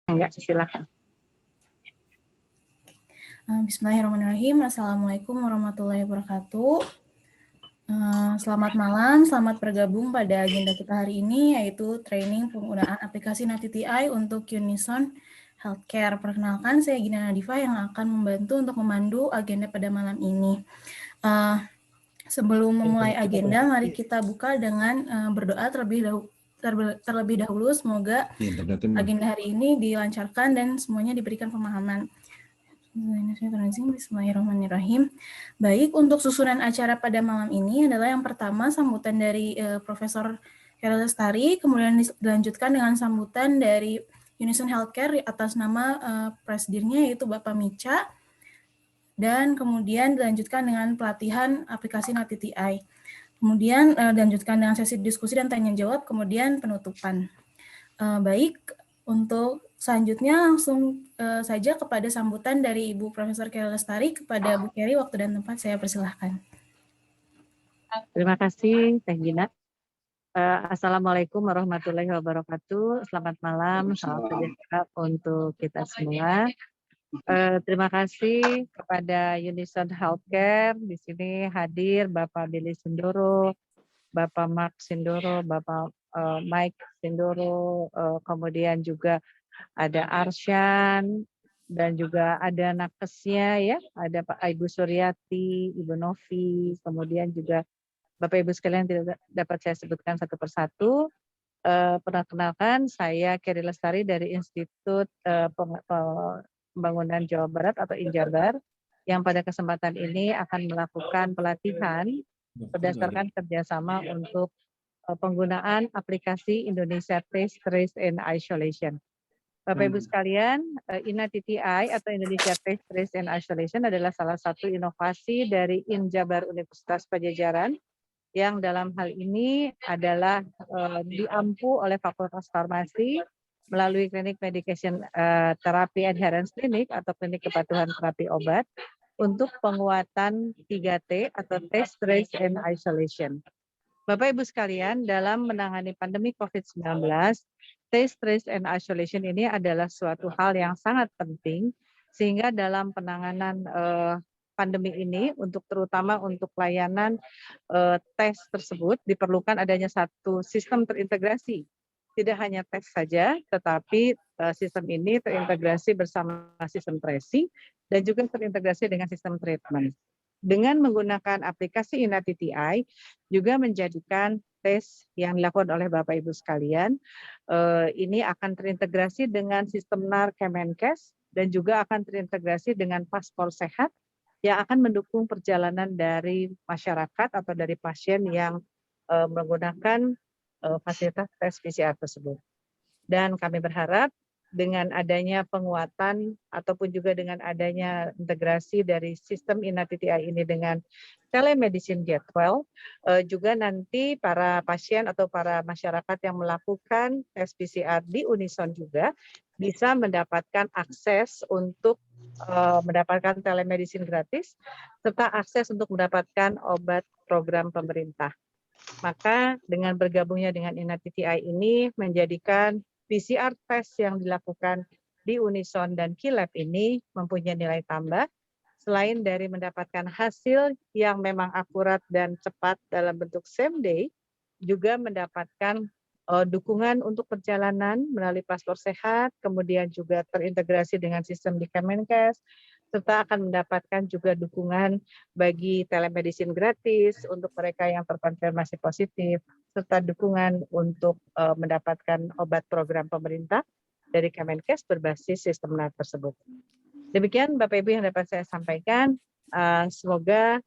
Enggak, silakan. Bismillahirrahmanirrahim. Assalamualaikum warahmatullahi wabarakatuh. Selamat malam, selamat bergabung pada agenda kita hari ini, yaitu training penggunaan aplikasi NATTI untuk Unison Healthcare. Perkenalkan, saya Gina Nadifa yang akan membantu untuk memandu agenda pada malam ini. Sebelum memulai agenda, mari kita buka dengan berdoa terlebih dahulu. Semoga agenda hari ini dilancarkan dan semuanya diberikan pemahaman. Bismillahirrahmanirrahim. Baik, untuk susunan acara pada malam ini adalah yang pertama sambutan dari Profesor Hera Lestari, kemudian dilanjutkan dengan sambutan dari Unison Healthcare atas nama presidirnya yaitu Bapak Mica, dan kemudian dilanjutkan dengan pelatihan aplikasi NATTI. Kemudian dilanjutkan dengan sesi diskusi dan tanya jawab, kemudian penutupan. Baik, untuk selanjutnya langsung saja kepada sambutan dari Ibu Profesor Keri Lestari. Kepada Bu Keri, waktu dan tempat saya persilahkan. Terima kasih, Teh Gina. Assalamualaikum warahmatullahi wabarakatuh. Selamat malam, salam sejahtera untuk kita semua. Terima kasih kepada Unison Healthcare. Di sini hadir Bapak Billy Sindoro, Bapak Mark Sindoro, Bapak Mike Sindoro, kemudian juga ada Arsyan, dan juga ada nakesnya ya, ada Pak Ibu Suryati, Ibu Novi, kemudian juga Bapak Ibu sekalian tidak dapat saya sebutkan satu persatu. Perkenalkan, saya Keri Lestari dari Institut Pembangunan Jawa Barat atau Injabar, yang pada kesempatan ini akan melakukan pelatihan berdasarkan kerjasama untuk penggunaan aplikasi Indonesia Test, Trace, and Isolation. Bapak Ibu sekalian, INATTI atau Indonesia Test, Trace, and Isolation adalah salah satu inovasi dari Injabar Universitas Padjadjaran yang dalam hal ini adalah diampu oleh Fakultas Farmasi melalui klinik medication terapi adherence clinic atau klinik kepatuhan terapi obat untuk penguatan 3T atau Test, Trace, and Isolation. Bapak Ibu sekalian, dalam menangani pandemi COVID-19, Test, Trace, and Isolation ini adalah suatu hal yang sangat penting, sehingga dalam penanganan pandemi ini, terutama untuk layanan tes tersebut, diperlukan adanya satu sistem terintegrasi. Tidak hanya tes saja, tetapi sistem ini terintegrasi bersama sistem tracing, dan juga terintegrasi dengan sistem treatment. Dengan menggunakan aplikasi INATTI juga menjadikan tes yang dilakukan oleh Bapak Ibu sekalian ini akan terintegrasi dengan sistem NAR Kemenkes dan juga akan terintegrasi dengan paspor sehat yang akan mendukung perjalanan dari masyarakat atau dari pasien yang menggunakan fasilitas tes PCR tersebut. Dan kami berharap dengan adanya penguatan ataupun juga dengan adanya integrasi dari sistem INATTI ini dengan telemedicine jadwal, juga nanti para pasien atau para masyarakat yang melakukan tes PCR di Unison juga bisa mendapatkan akses untuk mendapatkan telemedicine gratis, serta akses untuk mendapatkan obat program pemerintah. Maka dengan bergabungnya dengan INATTI ini menjadikan PCR test yang dilakukan di Unison dan QLab ini mempunyai nilai tambah, selain dari mendapatkan hasil yang memang akurat dan cepat dalam bentuk same day, juga mendapatkan dukungan untuk perjalanan melalui paspor sehat, kemudian juga terintegrasi dengan sistem di Kemenkes, serta akan mendapatkan juga dukungan bagi telemedicine gratis untuk mereka yang terkonfirmasi positif, serta dukungan untuk mendapatkan obat program pemerintah dari Kemenkes berbasis sistem NAR tersebut. Demikian Bapak Ibu yang dapat saya sampaikan. Semoga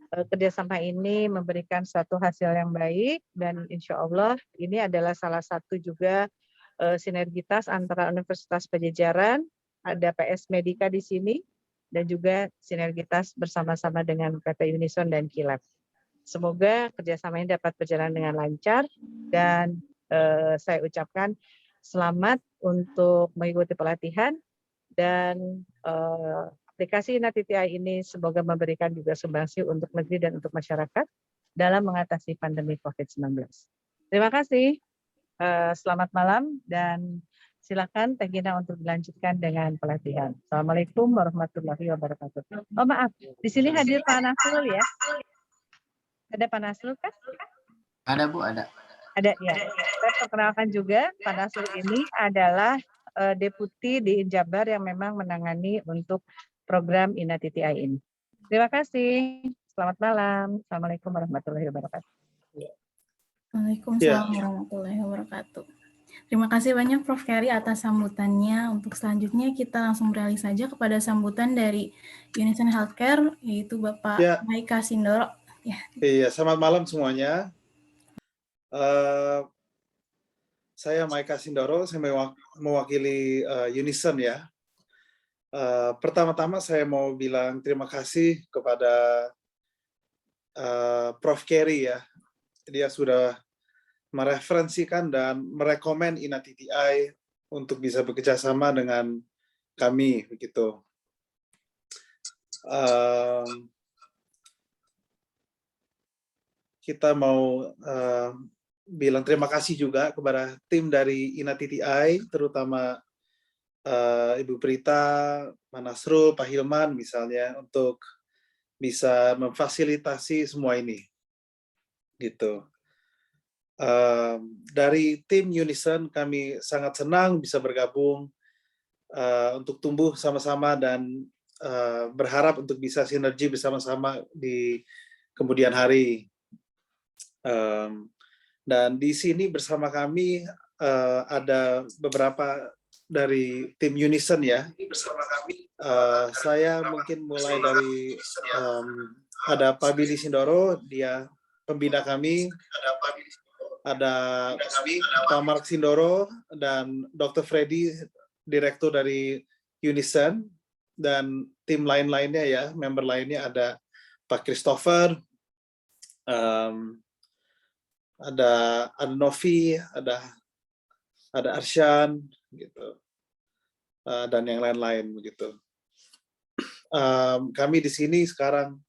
kerjasama ini memberikan suatu hasil yang baik, dan insya Allah ini adalah salah satu juga sinergitas antara Universitas Padjadjaran, ada PS Medika di sini, dan juga sinergitas bersama-sama dengan PT Unison dan QLab. Semoga kerjasama ini dapat berjalan dengan lancar, dan saya ucapkan selamat untuk mengikuti pelatihan, dan aplikasi INATTI ini semoga memberikan juga sumbangsi untuk negeri dan untuk masyarakat dalam mengatasi pandemi COVID-19. Terima kasih, selamat malam, dan Silakan Teh Gina untuk dilanjutkan dengan pelatihan. Assalamualaikum warahmatullahi wabarakatuh. Oh maaf, di sini hadir Pak Nasrul ya. Ada Pak Nasrul kan? Ada Bu, ada. Ada ya. Saya perkenalkan juga Pak Nasrul ini adalah deputi di Injabar yang memang menangani untuk program INA.TTI ini. Terima kasih. Selamat malam. Assalamualaikum warahmatullahi wabarakatuh. Waalaikumsalam warahmatullahi wabarakatuh. Terima kasih banyak Prof. Keri atas sambutannya. Untuk selanjutnya kita langsung beralih saja kepada sambutan dari Unison Healthcare, yaitu Bapak Maika Sindoro. Ya. Iya, selamat malam semuanya. Saya Maika Sindoro, saya mewakili Unison ya. Pertama-tama saya mau bilang terima kasih kepada Prof. Keri ya. Dia sudah mereferensikan dan merekomen INA.TTI untuk bisa bekerja sama dengan kami begitu. Kita mau bilang terima kasih juga kepada tim dari INA.TTI, terutama Ibu Prita, Pak Nasrul, Pak Hilman misalnya, untuk bisa memfasilitasi semua ini. Gitu. Dari tim Unison kami sangat senang bisa bergabung untuk tumbuh sama-sama dan berharap untuk bisa sinergi bersama-sama di kemudian hari. Dan di sini bersama kami ada beberapa dari tim Unison ya. Saya mungkin mulai dari ada Pak Billy Sindoro, dia pembina kami. Ada Pak Mark Sindoro dan Dr. Freddy, direktur dari Unison, dan tim lain-lainnya ya, member lainnya ada Pak Christopher, ada Novi, ada Arsyan, gitu, dan yang lain-lain begitu. Kami di sini sekarang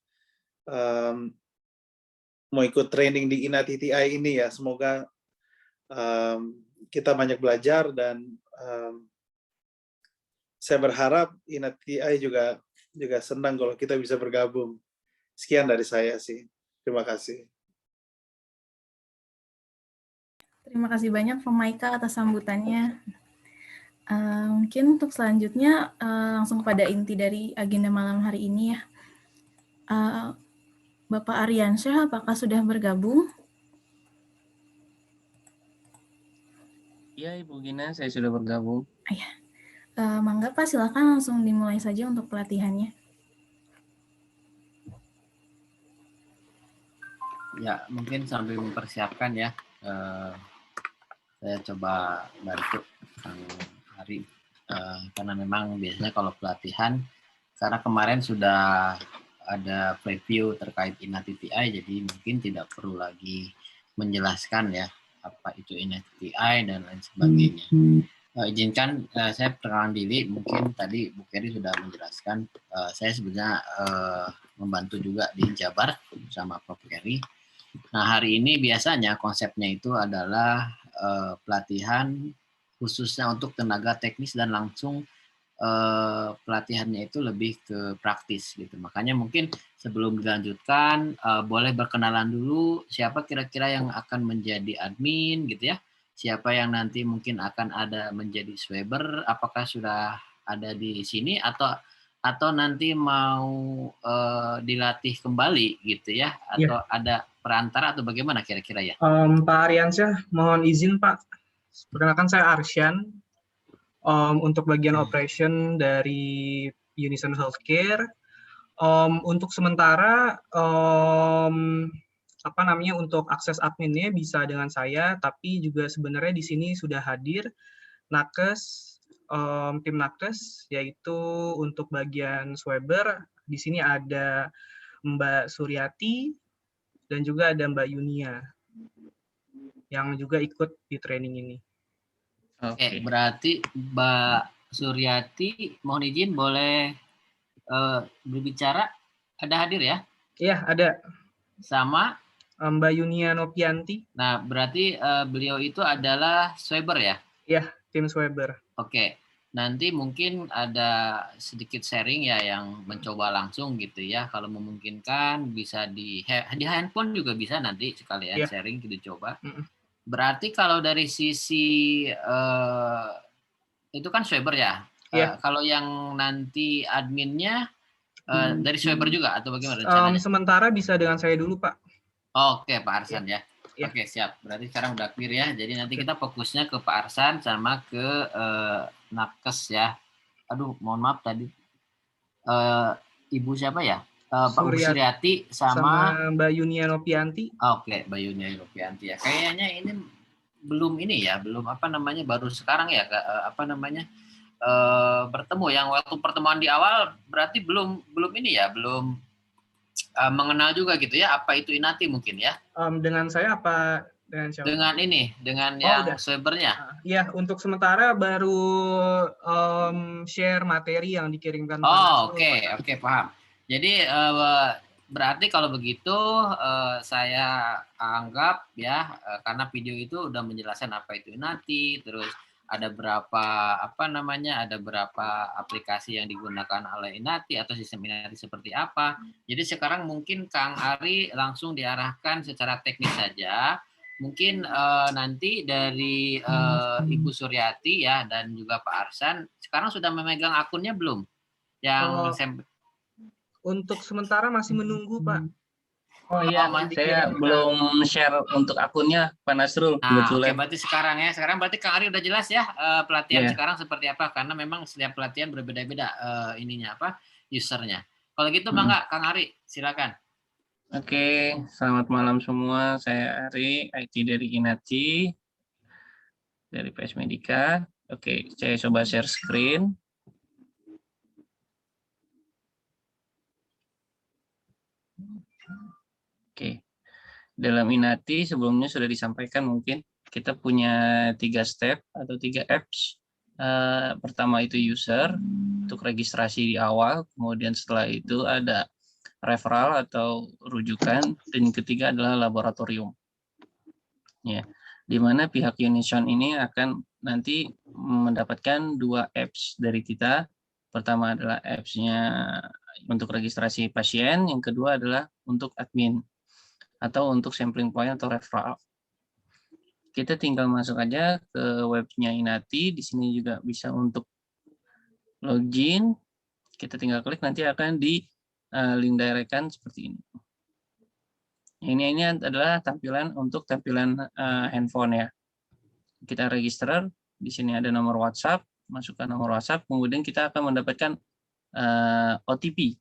mau ikut training di INA.TTI ini ya, semoga kita banyak belajar dan saya berharap INA.TTI juga senang kalau kita bisa bergabung. Sekian dari saya sih. Terima kasih. Terima kasih banyak Pak Maika atas sambutannya. Mungkin untuk selanjutnya langsung pada inti dari agenda malam hari ini ya. Bapak Aryansyah, apakah sudah bergabung? Iya Ibu Gina, saya sudah bergabung. Ya. Mangga Pak, silakan langsung dimulai saja untuk pelatihannya. Ya, mungkin sambil mempersiapkan ya, saya coba bantu Kang Hari, karena memang biasanya kalau pelatihan, karena kemarin sudah ada preview terkait INA.TTI, jadi mungkin tidak perlu lagi menjelaskan ya apa itu INA.TTI dan lain sebagainya. Izinkan saya perkenalan diri, mungkin tadi Bu Keri sudah menjelaskan, saya sebenarnya membantu juga di Jabar bersama Prof. Keri. Nah, hari ini biasanya konsepnya itu adalah pelatihan khususnya untuk tenaga teknis dan langsung pelatihannya itu lebih ke praktis gitu. Makanya mungkin sebelum dilanjutkan boleh berkenalan dulu siapa kira-kira yang akan menjadi admin gitu ya. Siapa yang nanti mungkin akan ada menjadi swabber, apakah sudah ada di sini atau nanti mau dilatih kembali gitu ya, atau ada perantara atau bagaimana kira-kira ya? Pak Aryansyah, mohon izin Pak. Perkenalkan saya Arsyan. Untuk bagian operation dari Unison Healthcare. Untuk sementara untuk akses adminnya bisa dengan saya, tapi juga sebenarnya di sini sudah hadir nakes, tim nakes, yaitu untuk bagian swabber di sini ada Mbak Suryati dan juga ada Mbak Yunia yang juga ikut di training ini. Oke, berarti Mbak Suryati mohon izin boleh berbicara, ada hadir ya? Iya, ada. Sama Mbak Yunia Nopianti. Nah, berarti beliau itu adalah swabber ya? Iya, tim Sweber. Oke, nanti mungkin ada sedikit sharing ya yang mencoba langsung gitu ya. Kalau memungkinkan bisa di handphone juga bisa nanti sekalian Iya. sharing gitu coba. Mm-mm. Berarti kalau dari sisi itu kan Sweber ya. Iya. Kalau yang nanti adminnya dari Sweber juga atau bagaimana rencananya? Sementara bisa dengan saya dulu, Pak. Oke, Pak Arsan ya. Iya. Oke, siap. Berarti sekarang udah clear ya. Jadi nanti Oke. kita fokusnya ke Pak Arsan sama ke Nakes ya. Aduh, mohon maaf tadi. Ibu siapa ya? Pak Bu Suryati sama Mbak Yunia Nopianti. Oke, Mbak Yunia Nopianti ya. Kayaknya ini belum ini ya, belum apa namanya, baru sekarang ya, apa namanya, bertemu. Yang waktu pertemuan di awal berarti belum ini ya, belum mengenal juga gitu ya. Apa itu Inati mungkin ya? Dengan saya apa dengan siapa? Dengan yang Swebernya. Iya, untuk sementara baru share materi yang dikirimkan. Oke, paham. Jadi berarti kalau begitu saya anggap ya, karena video itu udah menjelaskan apa itu Inati, terus ada berapa aplikasi yang digunakan oleh Inati atau sistem Inati seperti apa. Jadi sekarang mungkin Kang Ari langsung diarahkan secara teknis saja. Mungkin nanti dari Ibu Suryati ya dan juga Pak Arsan sekarang sudah memegang akunnya belum? Untuk sementara masih menunggu, Pak. Oh iya, saya belum share untuk akunnya, Pak Nasrul. Oke, berarti sekarang berarti Kang Ari udah jelas ya pelatihan sekarang seperti apa, karena memang setiap pelatihan berbeda-beda usernya. Kalau gitu Bangga, Kang Ari, silakan. Oke, selamat malam semua. Saya Ari, IT dari Inati, dari PS Medica. Oke, saya coba share screen. Oke, dalam Inati sebelumnya sudah disampaikan mungkin kita punya 3 step atau 3 apps. Pertama itu user untuk registrasi di awal, kemudian setelah itu ada referral atau rujukan, dan yang ketiga adalah laboratorium. Ya, di mana pihak Unison ini akan nanti mendapatkan 2 apps dari kita. Pertama adalah apps-nya untuk registrasi pasien, yang kedua adalah untuk admin atau untuk sampling point atau referral. Kita tinggal masuk aja ke webnya Inati. Di sini juga bisa untuk login. Kita tinggal klik, nanti akan di link directkan seperti ini. Ini adalah tampilan untuk tampilan handphone ya. Kita register. Di sini ada nomor WhatsApp. Masukkan nomor WhatsApp. Kemudian kita akan mendapatkan OTP.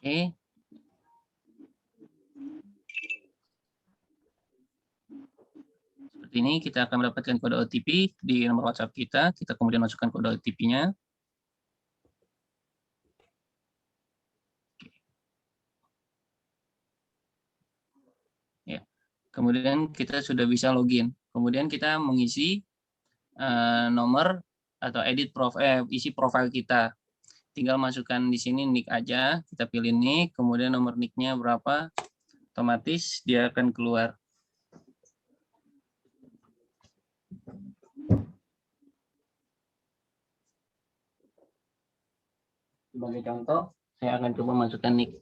Oke. Seperti ini, kita akan mendapatkan kode OTP di nomor WhatsApp kita. Kita kemudian masukkan kode OTP-nya. Ya. Kemudian kita sudah bisa login. Kemudian kita mengisi nomor atau isi profil kita. Tinggal masukkan di sini nick aja, kita pilih nick, kemudian nomor nicknya berapa, otomatis dia akan keluar. Sebagai contoh, saya akan coba masukkan nick.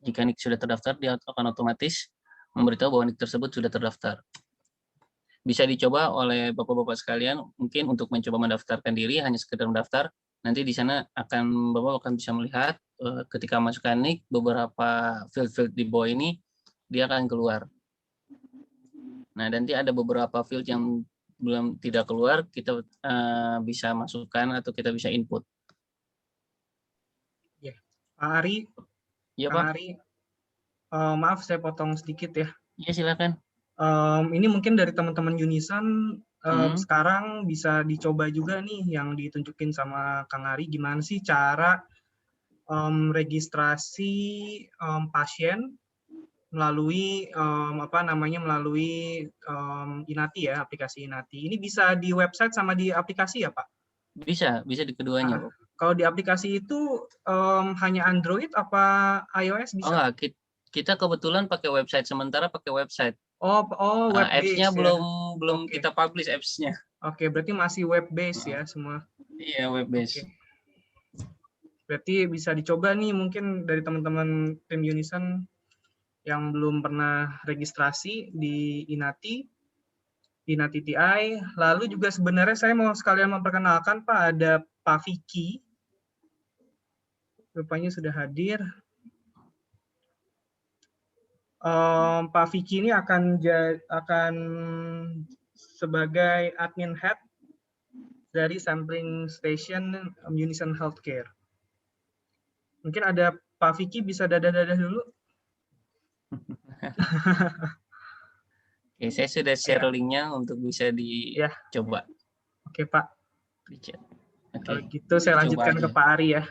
Jika nick sudah terdaftar, dia akan otomatis memberitahu bahwa nick tersebut sudah terdaftar. Bisa dicoba oleh Bapak-Bapak sekalian, mungkin untuk mencoba mendaftarkan diri, hanya sekedar mendaftar. Nanti di sana Bapak akan bisa melihat ketika masukkan nick, beberapa field di bawah ini, dia akan keluar. Nah, nanti ada beberapa field yang belum tidak keluar, kita bisa masukkan atau kita bisa input. Ya. Pak Ari, Ya, Kang Pak. Ari, maaf saya potong sedikit ya. Ya, silakan. Ini mungkin dari teman-teman Unison Hmm. sekarang bisa dicoba juga nih yang ditunjukin sama Kang Ari, gimana sih cara registrasi pasien melalui melalui Inati ya, aplikasi Inati. Ini bisa di website sama di aplikasi ya, Pak? Bisa di keduanya, Pak. Kalau di aplikasi itu hanya Android apa iOS Oh, bisa? enggak. Kita kebetulan pakai website, sementara pakai website. Web Apps-nya base ya. belum Oke. kita publish apps-nya. Oke, berarti masih web base ya semua. Iya, web base. Oke. Berarti bisa dicoba nih mungkin dari teman-teman tim Unison yang belum pernah registrasi di Inati TI. Lalu juga sebenarnya saya mau sekalian memperkenalkan Pak, ada Pak Vicky. Rupanya sudah hadir. Pak Vicky ini akan sebagai admin head dari sampling station Unison Healthcare. Mungkin ada Pak Vicky bisa dadah-dadah dulu. Oke, saya sudah share linknya untuk bisa dicoba. Oke, Pak. Di chat. Kalau gitu saya lanjutkan ke Pak Ari ya.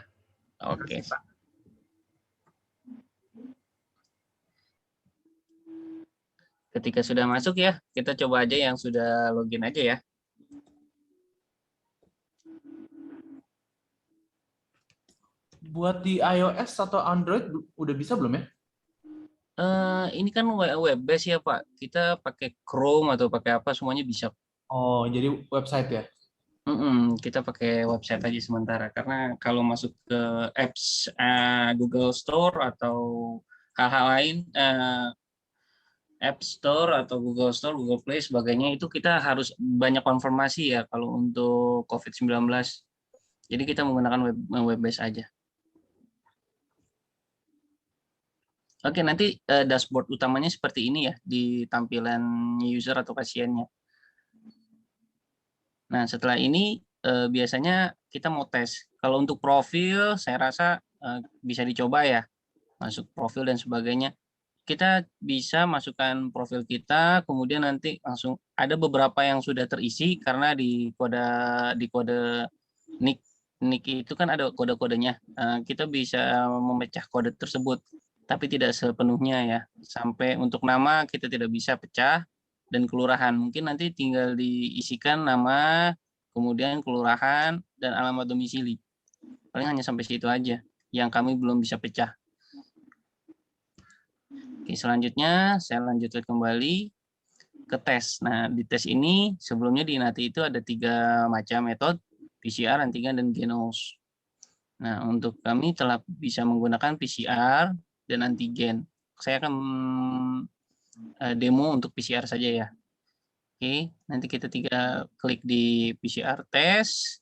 Oke. Pak. Ketika sudah masuk ya, kita coba aja yang sudah login aja ya. Buat di iOS atau Android udah bisa belum ya? Ini kan web base ya Pak. Kita pakai Chrome atau pakai apa semuanya bisa. Oh, jadi website ya? Kita pakai website aja sementara. Karena kalau masuk ke apps Google Store atau hal-hal lain, App Store atau Google Store, Google Play, sebagainya, itu kita harus banyak konfirmasi ya kalau untuk COVID-19. Jadi kita menggunakan web base aja. Oke, nanti dashboard utamanya seperti ini ya, di tampilan user atau pasiennya. Nah, setelah ini biasanya kita mau tes. Kalau untuk profil, saya rasa bisa dicoba ya, masuk profil dan sebagainya. Kita bisa masukkan profil kita, kemudian nanti langsung ada beberapa yang sudah terisi karena di kode nick itu kan ada kode-kodenya. Kita bisa memecah kode tersebut, tapi tidak sepenuhnya ya. Sampai untuk nama kita tidak bisa pecah, dan kelurahan mungkin nanti tinggal diisikan nama, kemudian kelurahan dan alamat domisili. Paling hanya sampai situ aja yang kami belum bisa pecah. Oke, selanjutnya saya lanjutkan kembali ke tes. Nah, di tes ini sebelumnya di Inati itu ada 3 macam metode, PCR, antigen, dan genos. Nah, untuk kami telah bisa menggunakan PCR dan antigen. Saya akan demo untuk PCR saja ya. Oke, nanti kita klik di PCR tes.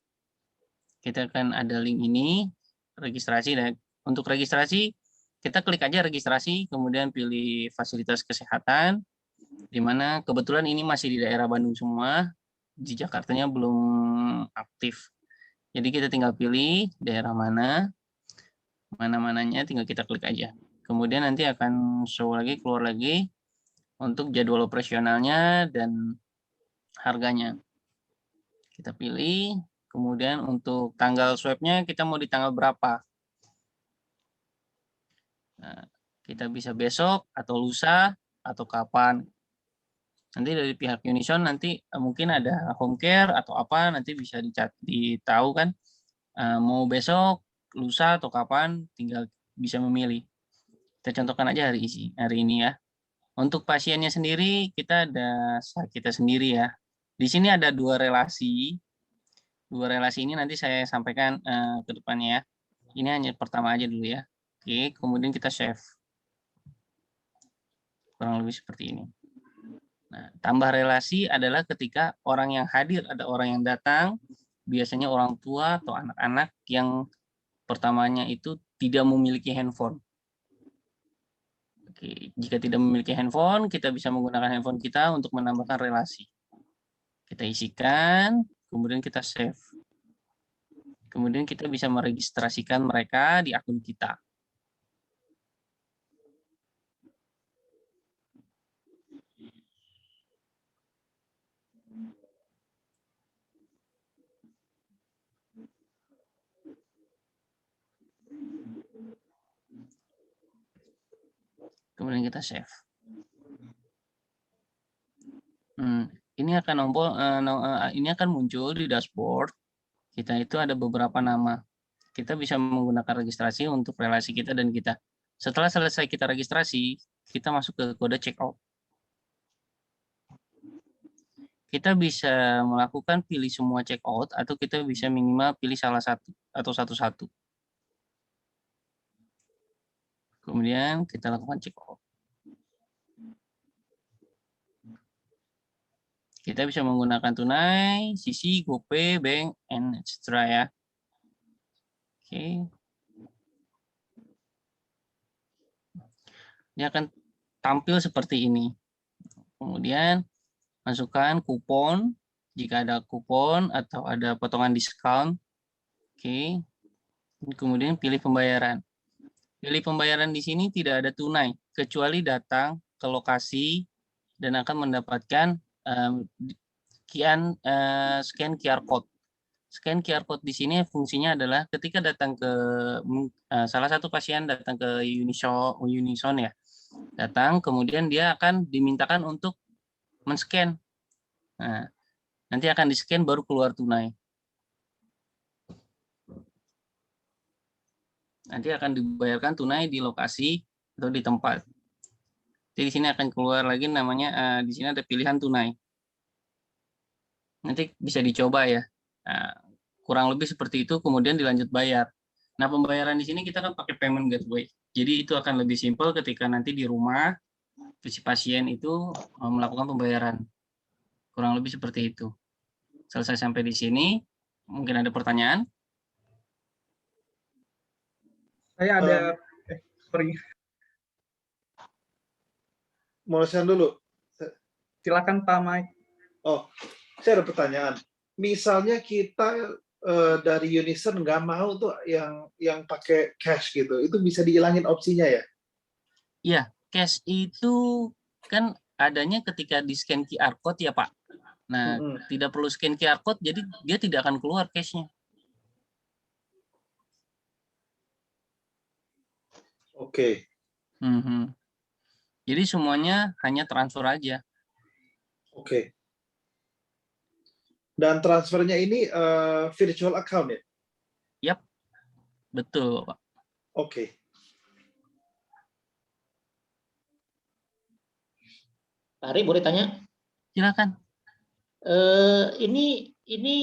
Kita akan ada link ini, registrasi. Dan untuk registrasi, kita klik aja registrasi, kemudian pilih fasilitas kesehatan, di mana kebetulan ini masih di daerah Bandung semua, di Jakartanya belum aktif. Jadi kita tinggal pilih daerah mana-mananya, tinggal kita klik aja. Kemudian nanti akan show lagi, keluar lagi untuk jadwal operasionalnya dan harganya. Kita pilih, kemudian untuk tanggal swab-nya kita mau di tanggal berapa. Nah, kita bisa besok atau lusa atau kapan. Nanti dari pihak Unison nanti mungkin ada home care atau apa, nanti bisa ditahu kan mau besok, lusa atau kapan, tinggal bisa memilih. Kita contohkan aja hari ini ya. Untuk pasiennya sendiri kita ada kita sendiri ya. Di sini ada 2 relasi. 2 relasi ini nanti saya sampaikan ke depannya ya. Ini hanya pertama aja dulu ya. Oke, kemudian kita save. Kurang lebih seperti ini. Nah, tambah relasi adalah ketika orang yang hadir, ada orang yang datang, biasanya orang tua atau anak-anak yang pertamanya itu tidak memiliki handphone. Oke, Oke, jika tidak memiliki handphone, kita bisa menggunakan handphone kita untuk menambahkan relasi. Kita isikan, kemudian kita save. Kemudian kita bisa meregistrasikan mereka di akun kita. Kemudian kita save. Ini akan muncul di dashboard. Kita itu ada beberapa nama. Kita bisa menggunakan registrasi untuk relasi kita dan kita. Setelah selesai kita registrasi, kita masuk ke kode checkout. Kita bisa melakukan pilih semua checkout atau kita bisa minimal pilih salah satu atau satu-satu. Kemudian kita lakukan checkout. Kita bisa menggunakan tunai, CC, GoPay, Bank, and etc. ya. Oke. Ini akan tampil seperti ini. Kemudian masukkan kupon, jika ada kupon atau ada potongan diskon. Oke. Kemudian pilih pembayaran. Pilih pembayaran di sini tidak ada tunai, kecuali datang ke lokasi dan akan mendapatkan scan QR code. Scan QR code di sini fungsinya adalah ketika datang ke salah satu pasien datang ke Unison ya, datang kemudian dia akan dimintakan untuk men-scan. Nah, nanti akan di-scan baru keluar tunai. Nanti akan dibayarkan tunai di lokasi atau di tempat. Jadi di sini akan keluar lagi namanya, di sini ada pilihan tunai. Nanti bisa dicoba ya. Nah, kurang lebih seperti itu, kemudian dilanjut bayar. Nah, pembayaran di sini kita kan pakai payment gateway. Jadi itu akan lebih simpel ketika nanti di rumah si pasien itu melakukan pembayaran. Kurang lebih seperti itu. Selesai sampai di sini. Mungkin ada pertanyaan? Saya ada, sorry. Mau share dulu. Silakan Pak Mike. Oh, saya ada pertanyaan. Misalnya kita dari Unison nggak mau tuh yang pakai cash gitu, itu bisa dihilangin opsinya ya? Iya, cash itu kan adanya ketika di scan QR code ya Pak. Nah, tidak perlu scan QR code, jadi dia tidak akan keluar cash-nya. Oke. Jadi semuanya hanya transfer aja. Oke. Dan transfernya ini virtual account ya? Yap, betul Pak. Oke. Pak Ari, boleh tanya? Silakan. Ini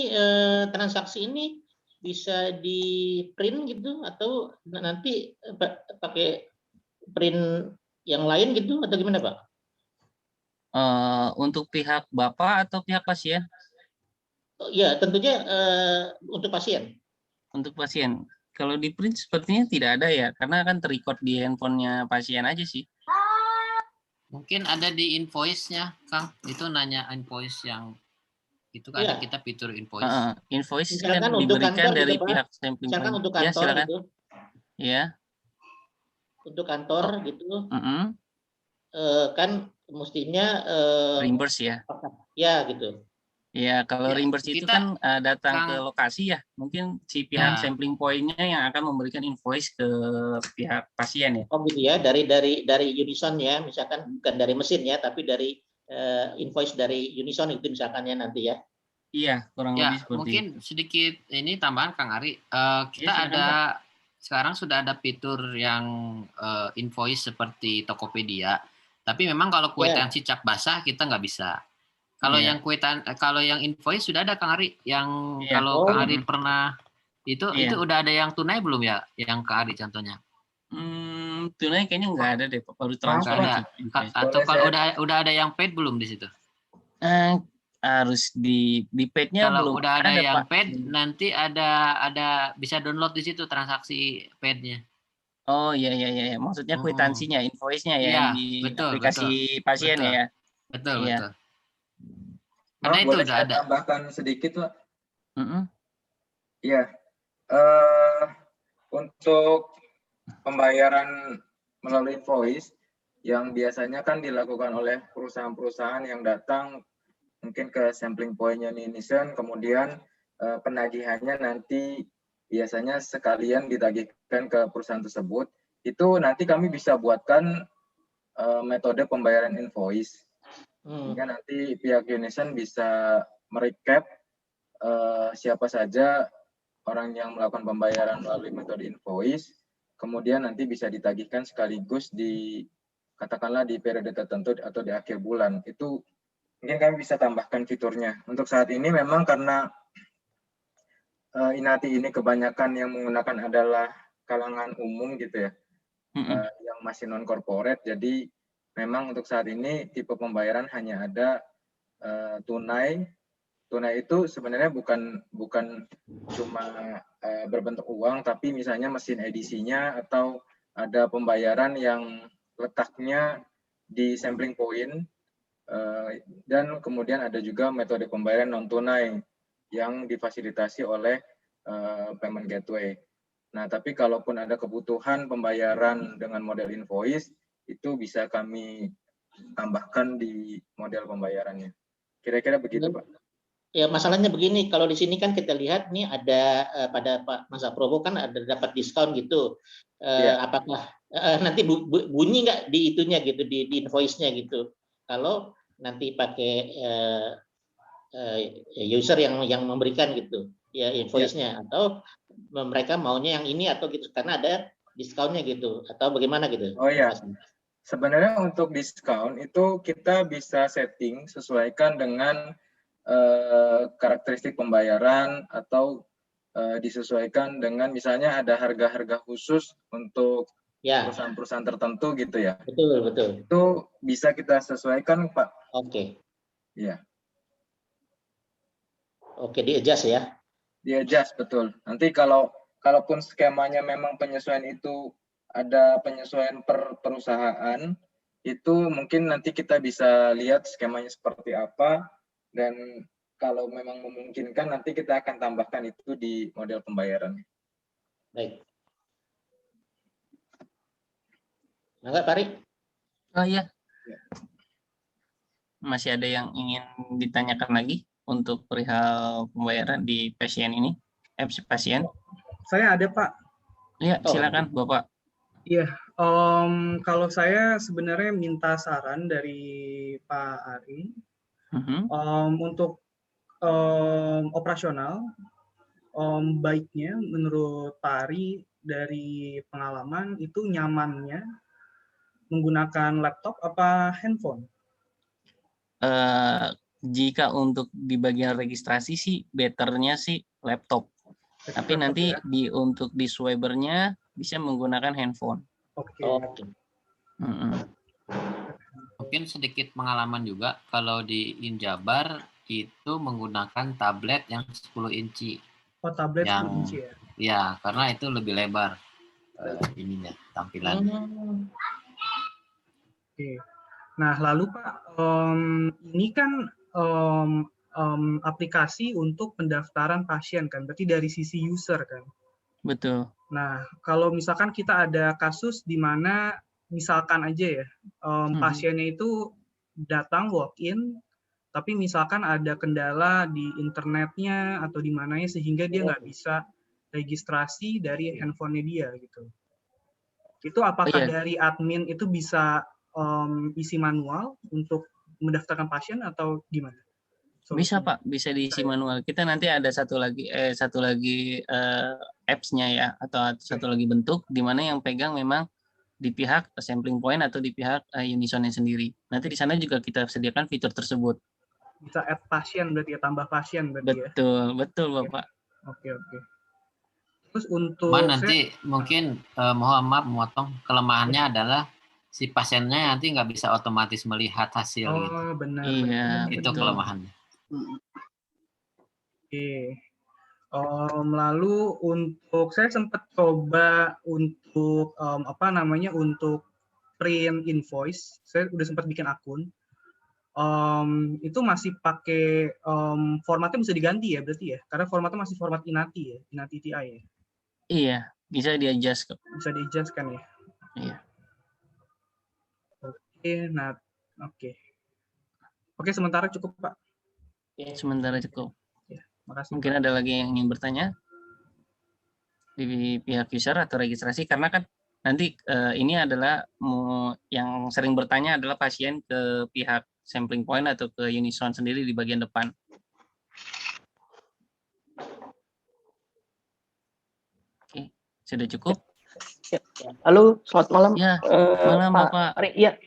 transaksi ini bisa di print gitu atau nanti pakai print yang lain gitu atau gimana Pak? Untuk pihak Bapak atau pihak pasien? Ya, tentunya untuk pasien. Untuk pasien. Kalau di print sepertinya tidak ada ya, karena kan terrecord di handphonenya pasien aja sih. Mungkin ada di invoice-nya, Kang. Itu nanya invoice yang itu kan ada kita fitur invoice. Invoice Misalkan kan diberikan dari gitu, pihak sampling misalkan point. untuk kantor Ya, silakan. gitu. Ya. Untuk kantor gitu. Kan mestinya reimburse ya. Ya, gitu. Ya, kalau reimburse itu kan datang ke lokasi ya. Mungkin si pihak sampling point-nya yang akan memberikan invoice ke pihak pasien ya. Oh gitu ya, dari Unison ya, misalkan bukan dari mesin ya, tapi dari invoice dari Unison itu misalkan ya nanti ya. Iya, kurang lebih seperti mungkin itu. sedikit ini tambahan Kang Ari. Kita sekarang sudah ada fitur yang invoice seperti Tokopedia. Tapi memang kalau kwitansi cap basah kita nggak bisa. Kalau yang kalau yang invoice sudah ada Kang Ari. Yang kalau Kang Ari pernah itu udah ada yang tunai belum ya? Yang Kang Ari contohnya? Tunai kayaknya nggak ada deh, baru transfer. Ada. Atau kalau udah ada yang paid belum di situ? Harus di paid-nya belum. Kalau udah ada yang Pak. paid, nanti ada bisa download di situ transaksi paid-nya. Oh iya iya iya, maksudnya kwitansinya, invoice-nya ya Iya, yang di betul, aplikasi pasien betul, ya. betul, Iya. betul. Karena itu boleh udah saya ada. tambahkan sedikit, Pak? Mm-mm. Iya. Untuk pembayaran melalui invoice yang biasanya kan dilakukan oleh perusahaan-perusahaan yang datang mungkin ke sampling point-nya Unison, kemudian penagihannya nanti biasanya sekalian ditagihkan ke perusahaan tersebut. Itu nanti kami bisa buatkan metode pembayaran invoice. Sehingga nanti pihak Unison bisa merecap siapa saja orang yang melakukan pembayaran melalui metode invoice, kemudian nanti bisa ditagihkan sekaligus di katakanlah di periode tertentu atau di akhir bulan. Itu mungkin kami bisa tambahkan fiturnya. Untuk saat ini memang karena Inati ini kebanyakan yang menggunakan adalah kalangan umum gitu ya, yang masih non corporate. Jadi memang untuk saat ini tipe pembayaran hanya ada tunai. Tunai itu sebenarnya bukan cuma berbentuk uang, tapi misalnya mesin edisinya atau ada pembayaran yang letaknya di sampling point, dan kemudian ada juga metode pembayaran non tunai yang difasilitasi oleh payment gateway. Nah, tapi kalaupun ada kebutuhan pembayaran dengan model invoice, itu bisa kami tambahkan di model pembayarannya. Kira-kira begitu, Pak. Ya, masalahnya begini, kalau di sini kan kita lihat nih ada pada Pak Mas Aprobo kan ada dapat diskon gitu. Apakah nanti bunyi nggak di itunya gitu, di invoice-nya gitu? Kalau nanti pakai user yang memberikan gitu, ya invoice-nya, atau mereka maunya yang ini atau gitu karena ada diskonnya gitu, atau bagaimana gitu? Oh iya. Sebenarnya untuk diskon itu kita bisa setting sesuaikan dengan karakteristik pembayaran atau disesuaikan dengan misalnya ada harga-harga khusus untuk perusahaan-perusahaan tertentu gitu ya. Betul, betul. Itu bisa kita sesuaikan, Pak. Oke. Iya. Oke, di-adjust ya. Di-adjust, betul. Nanti kalaupun skemanya memang penyesuaian itu ada penyesuaian per perusahaan, itu mungkin nanti kita bisa lihat skemanya seperti apa, dan kalau memang memungkinkan nanti kita akan tambahkan itu di model pembayaran. Baik. Enggak, Pari? Oh iya. Masih ada yang ingin ditanyakan lagi untuk perihal pembayaran di pasien ini, apps pasien? Saya ada, Pak. Iya, silakan, Bapak. Iya, kalau saya sebenarnya minta saran dari Pak Ari untuk operasional, baiknya menurut Pak Ari dari pengalaman itu nyamannya menggunakan laptop apa handphone? Jika untuk di bagian registrasi sih betternya sih laptop. Tapi nanti untuk di swipernya bisa menggunakan handphone. Oke. Mungkin sedikit pengalaman juga kalau di Injabar itu menggunakan tablet yang 10 inci. Oh, tablet yang, 10 inci ya? Ya, karena itu lebih lebar ininya, tampilannya. Oke. Nah, lalu Pak, ini kan aplikasi untuk pendaftaran pasien kan, berarti dari sisi user kan? Betul. Nah, kalau misalkan kita ada kasus di mana misalkan aja ya, pasiennya itu datang walk-in, tapi misalkan ada kendala di internetnya atau di mananya sehingga dia nggak bisa registrasi dari handphonenya dia gitu. Itu apakah dari admin itu bisa isi manual untuk mendaftarkan pasien atau gimana? Bisa Pak, bisa diisi manual. Kita nanti ada satu lagi apps-nya ya, atau satu lagi bentuk di mana yang pegang memang di pihak sampling point atau di pihak Unison-nya sendiri. Nanti di sana juga kita sediakan fitur tersebut. Bisa add pasien berarti ya, tambah pasien berarti ya? Betul Bapak. Oke. Terus untuk nanti mungkin mohon maaf memotong, kelemahannya adalah si pasiennya nanti nggak bisa otomatis melihat hasil gitu. Benar. Iya, itu kelemahannya. Oke. Lalu untuk saya sempat coba untuk untuk print invoice, saya udah sempat bikin akun. Itu masih pakai formatnya bisa diganti ya berarti ya, karena formatnya masih format Inati ya, Inati TI ya. Iya, bisa di-adjust kok. Bisa di-adjust kan ya. Iya. Oke, sementara cukup Pak. Sementara cukup. Ya, makasih. Mungkin ada lagi yang ingin bertanya di pihak user atau registrasi, karena kan nanti ini adalah yang sering bertanya adalah pasien ke pihak sampling point atau ke Unison sendiri di bagian depan. Oke, sudah cukup? Ya. Halo, selamat malam. Ya, malam Bapak. Ari, ya,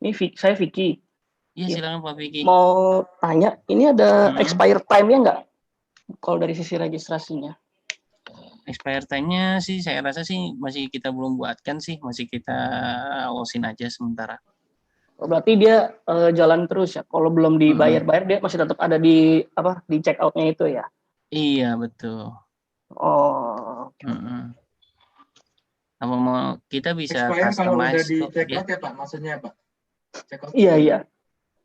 ini saya Vicky. Iya, silakan Pak Vicky. Mau tanya, ini ada expire time-nya nggak? Kalau dari sisi registrasinya? Expire time-nya sih saya rasa sih masih kita belum buatkan sih, masih kita awasin aja sementara. Berarti dia jalan terus ya. Kalau belum dibayar-bayar dia masih tetap ada di check out-nya itu ya. Iya, betul. Oh. Apa mau kita bisa customize kalau udah di check out ya Pak, maksudnya Pak? Check out iya.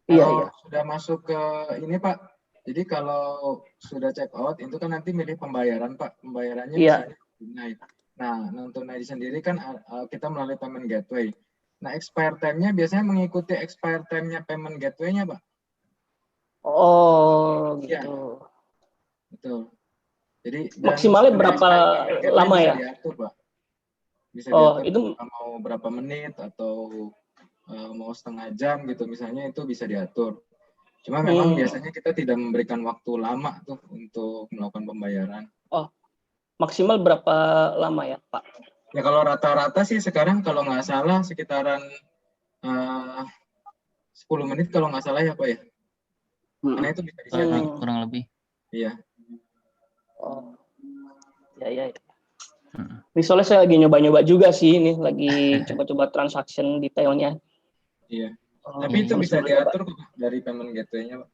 Kalau sudah masuk ke ini Pak, jadi kalau sudah check out itu kan nanti milih pembayaran Pak, pembayarannya misalnya tunai. Nah, untuk tunai sendiri kan kita melalui payment gateway. Nah, expire time-nya biasanya mengikuti expire time-nya payment gateway-nya, Pak. Oh, gitu. Ya, betul. Jadi maksimalnya berapa lama ya? Bisa diatur, Pak. Bisa diatur itu mau berapa menit atau mau setengah jam gitu misalnya, itu bisa diatur. Cuma memang biasanya kita tidak memberikan waktu lama tuh untuk melakukan pembayaran. Oh, maksimal berapa lama ya, Pak? Ya kalau rata-rata sih sekarang kalau nggak salah sekitaran 10 menit kalau nggak salah ya Pak ya. Karena itu bisa di-setting. Kurang lebih. Iya. Oh, ya. Ini soalnya saya lagi nyoba-nyoba juga sih, ini lagi coba-coba transaction detailnya. Iya. Tapi itu bisa diatur dari payment gateway-nya, Pak.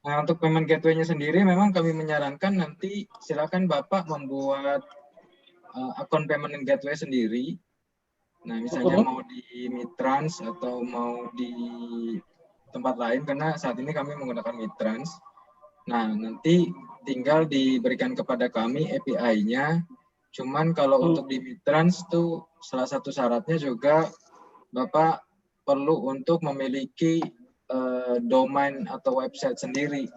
Nah, untuk payment gateway-nya sendiri memang kami menyarankan nanti silakan Bapak membuat akun payment gateway sendiri. Nah, misalnya mau di Mitrans atau mau di tempat lain, karena saat ini kami menggunakan Mitrans. Nah, nanti tinggal diberikan kepada kami API-nya. Cuman kalau untuk di Mitrans tuh salah satu syaratnya juga Bapak perlu untuk memiliki domain atau website sendiri.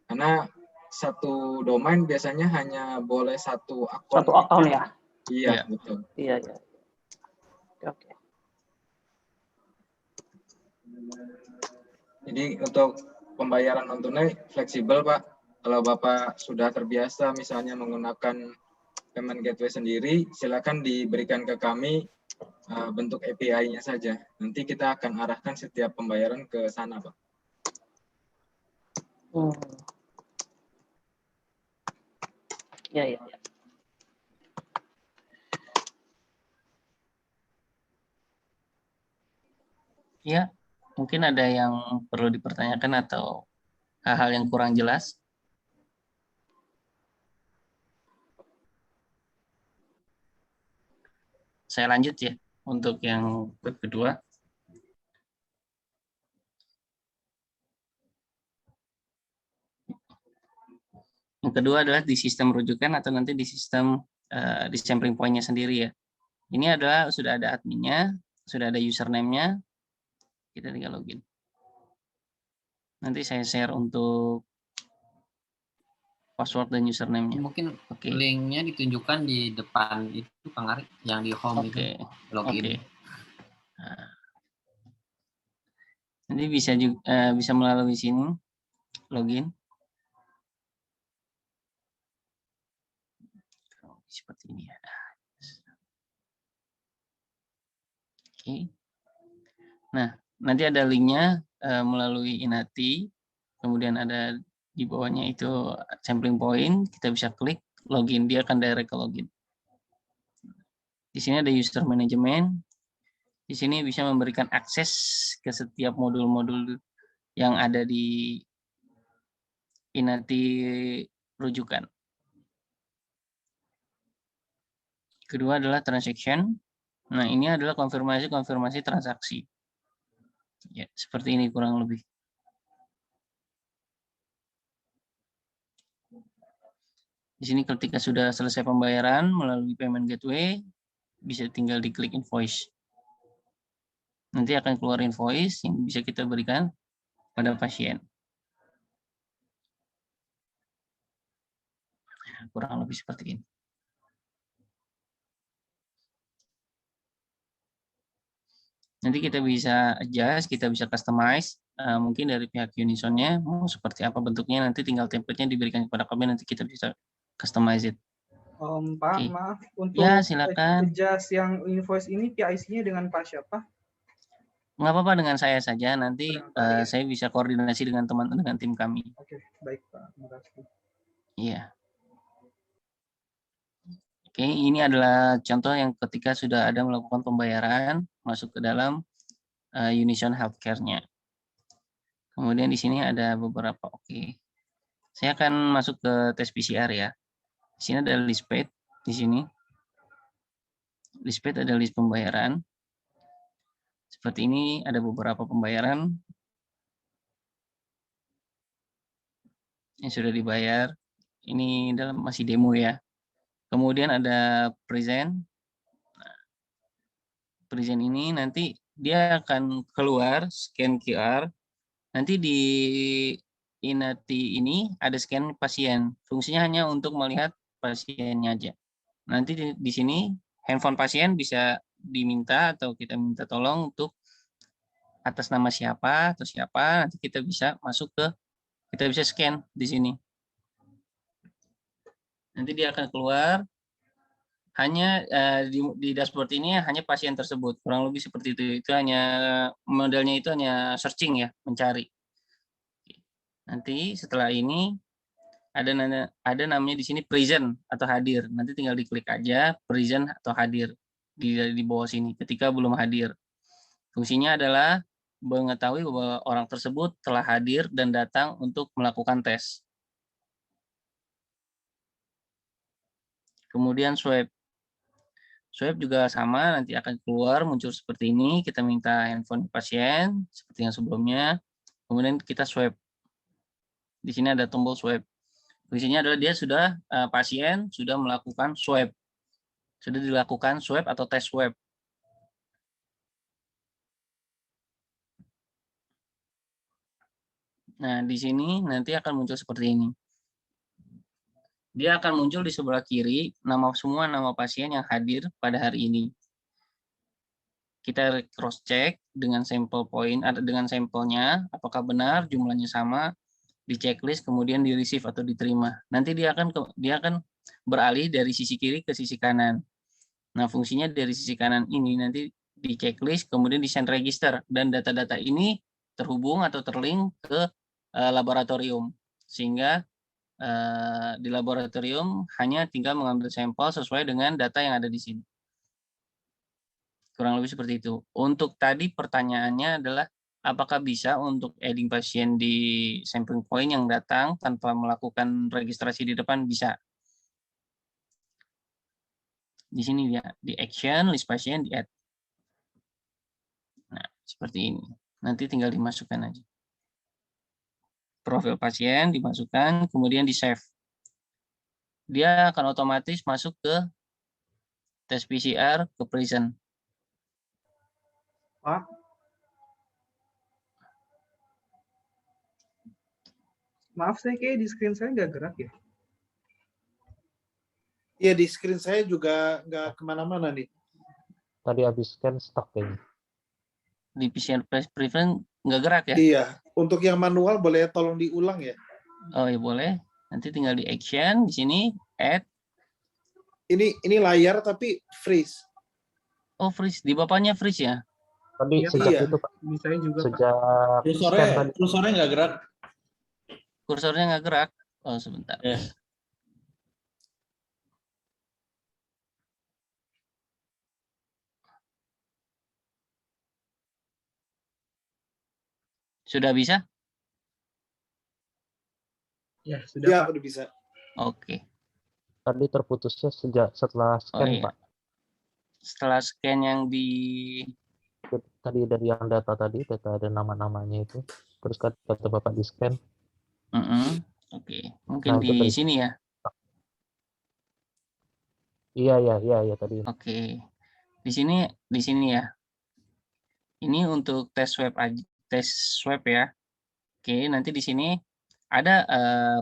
Karena satu domain biasanya hanya boleh satu akun. Satu akun ya? Iya, betul. Iya. Oke. Jadi untuk pembayaran non tunai fleksibel, Pak. Kalau Bapak sudah terbiasa misalnya menggunakan payment gateway sendiri, silakan diberikan ke kami bentuk API-nya saja. Nanti kita akan arahkan setiap pembayaran ke sana, Pak. Ya. Ya, mungkin ada yang perlu dipertanyakan atau hal-hal yang kurang jelas. Saya lanjut ya untuk yang kedua. Yang kedua adalah di sistem rujukan atau nanti di sistem di sampling point-nya sendiri ya. Ini adalah sudah ada adminnya, sudah ada username-nya. Kita tinggal login. Nanti saya share untuk password dan username-nya. Mungkin link-nya ditunjukkan di depan itu Kang Ari, yang di home itu login. Nah, nanti bisa juga bisa melalui sini login. Seperti ini ya. Oke. Nah, nanti ada linknya melalui Inati, kemudian ada di bawahnya itu sampling point, kita bisa klik login, dia akan direct ke login. Di sini ada user management, di sini bisa memberikan akses ke setiap modul-modul yang ada di Inati rujukan. Kedua adalah transaction. Nah, ini adalah konfirmasi transaksi. Ya, seperti ini kurang lebih. Di sini ketika sudah selesai pembayaran melalui payment gateway, bisa tinggal diklik invoice. Nanti akan keluar invoice yang bisa kita berikan pada pasien. Kurang lebih seperti ini. Nanti kita bisa adjust, kita bisa customize, mungkin dari pihak Unison-nya mau seperti apa bentuknya, nanti tinggal template-nya diberikan kepada kami, nanti kita bisa customize it. Pak, Oke. maaf, untuk Ya, silakan. adjust yang invoice ini PIC-nya dengan Pak siapa? Nggak apa-apa dengan saya saja, nanti Dengan Pak Ari, ya? saya bisa koordinasi dengan dengan tim kami. Oke, baik Pak. Terima kasih. Iya. Oke, ini adalah contoh yang ketika sudah ada melakukan pembayaran, masuk ke dalam Unison Healthcare-nya. Kemudian di sini ada beberapa, oke. Saya akan masuk ke tes PCR ya. Di sini ada list paid, di sini. List paid ada list pembayaran. Seperti ini ada beberapa pembayaran yang sudah dibayar. Ini dalam masih demo ya. Kemudian ada present. Nah, present ini nanti dia akan keluar scan QR. Nanti di Inati ini ada scan pasien. Fungsinya hanya untuk melihat pasiennya aja. Nanti di sini handphone pasien bisa diminta atau kita minta tolong untuk atas nama siapa atau siapa, nanti kita bisa masuk ke, kita bisa scan di sini. Nanti dia akan keluar, hanya di dashboard ini hanya pasien tersebut, kurang lebih seperti itu. Itu hanya modelnya itu hanya searching ya, mencari. Nanti setelah ini ada namanya di sini present atau hadir. Nanti tinggal diklik aja present atau hadir di bawah sini ketika belum hadir. Fungsinya adalah mengetahui bahwa orang tersebut telah hadir dan datang untuk melakukan tes. Kemudian swab. Swab juga sama, nanti akan keluar muncul seperti ini. Kita minta handphone pasien seperti yang sebelumnya. Kemudian kita swab. Di sini ada tombol swab. Fungsinya adalah dia sudah pasien sudah melakukan swab. Sudah dilakukan swab atau tes swab. Nah, di sini nanti akan muncul seperti ini. Dia akan muncul di sebelah kiri semua nama pasien yang hadir pada hari ini. Kita cross check dengan sampel point, dengan sampelnya apakah benar jumlahnya sama, di checklist kemudian di receive atau diterima. Nanti dia akan beralih dari sisi kiri ke sisi kanan. Nah, fungsinya dari sisi kanan ini nanti di checklist kemudian di send register dan data-data ini terhubung atau terlink ke laboratorium, sehingga di laboratorium hanya tinggal mengambil sampel sesuai dengan data yang ada di sini. Kurang lebih seperti itu. Untuk tadi pertanyaannya adalah apakah bisa untuk adding pasien di sampling point yang datang tanpa melakukan registrasi di depan? Bisa. Di sini ya, di action, list pasien, di add. Nah, seperti ini. Nanti tinggal dimasukkan aja. Profil pasien dimasukkan, kemudian di save. Dia akan otomatis masuk ke tes PCR ke present. Pak, maaf saya kayak di screen saya nggak gerak ya. Iya, di screen saya juga nggak kemana-mana nih. Tadi habis scan stuck kayaknya. Di PCR present nggak gerak ya? Iya, untuk yang manual boleh tolong diulang ya. Oh ya boleh. Nanti tinggal di action di sini add. Ini layar tapi freeze. Oh freeze, di bapaknya freeze ya? Tadi Iya, sejak iya. itu Pak, Di saya juga Pak. sejak Kursornya nggak gerak. Kursornya nggak gerak. Oh sebentar. Sudah bisa? Ya, sudah Ya, Pak. udah bisa. Oke. Tadi terputusnya setelah Oh scan, iya. Pak. Setelah scan yang di Tadi dari yang data ada nama-namanya itu. Terus kata Bapak di scan. Oke, mungkin Nah, itu di tadi. sini ya. Iya tadi. Oke. Di sini ya. Ini untuk tes swab ya. Oke, nanti di sini ada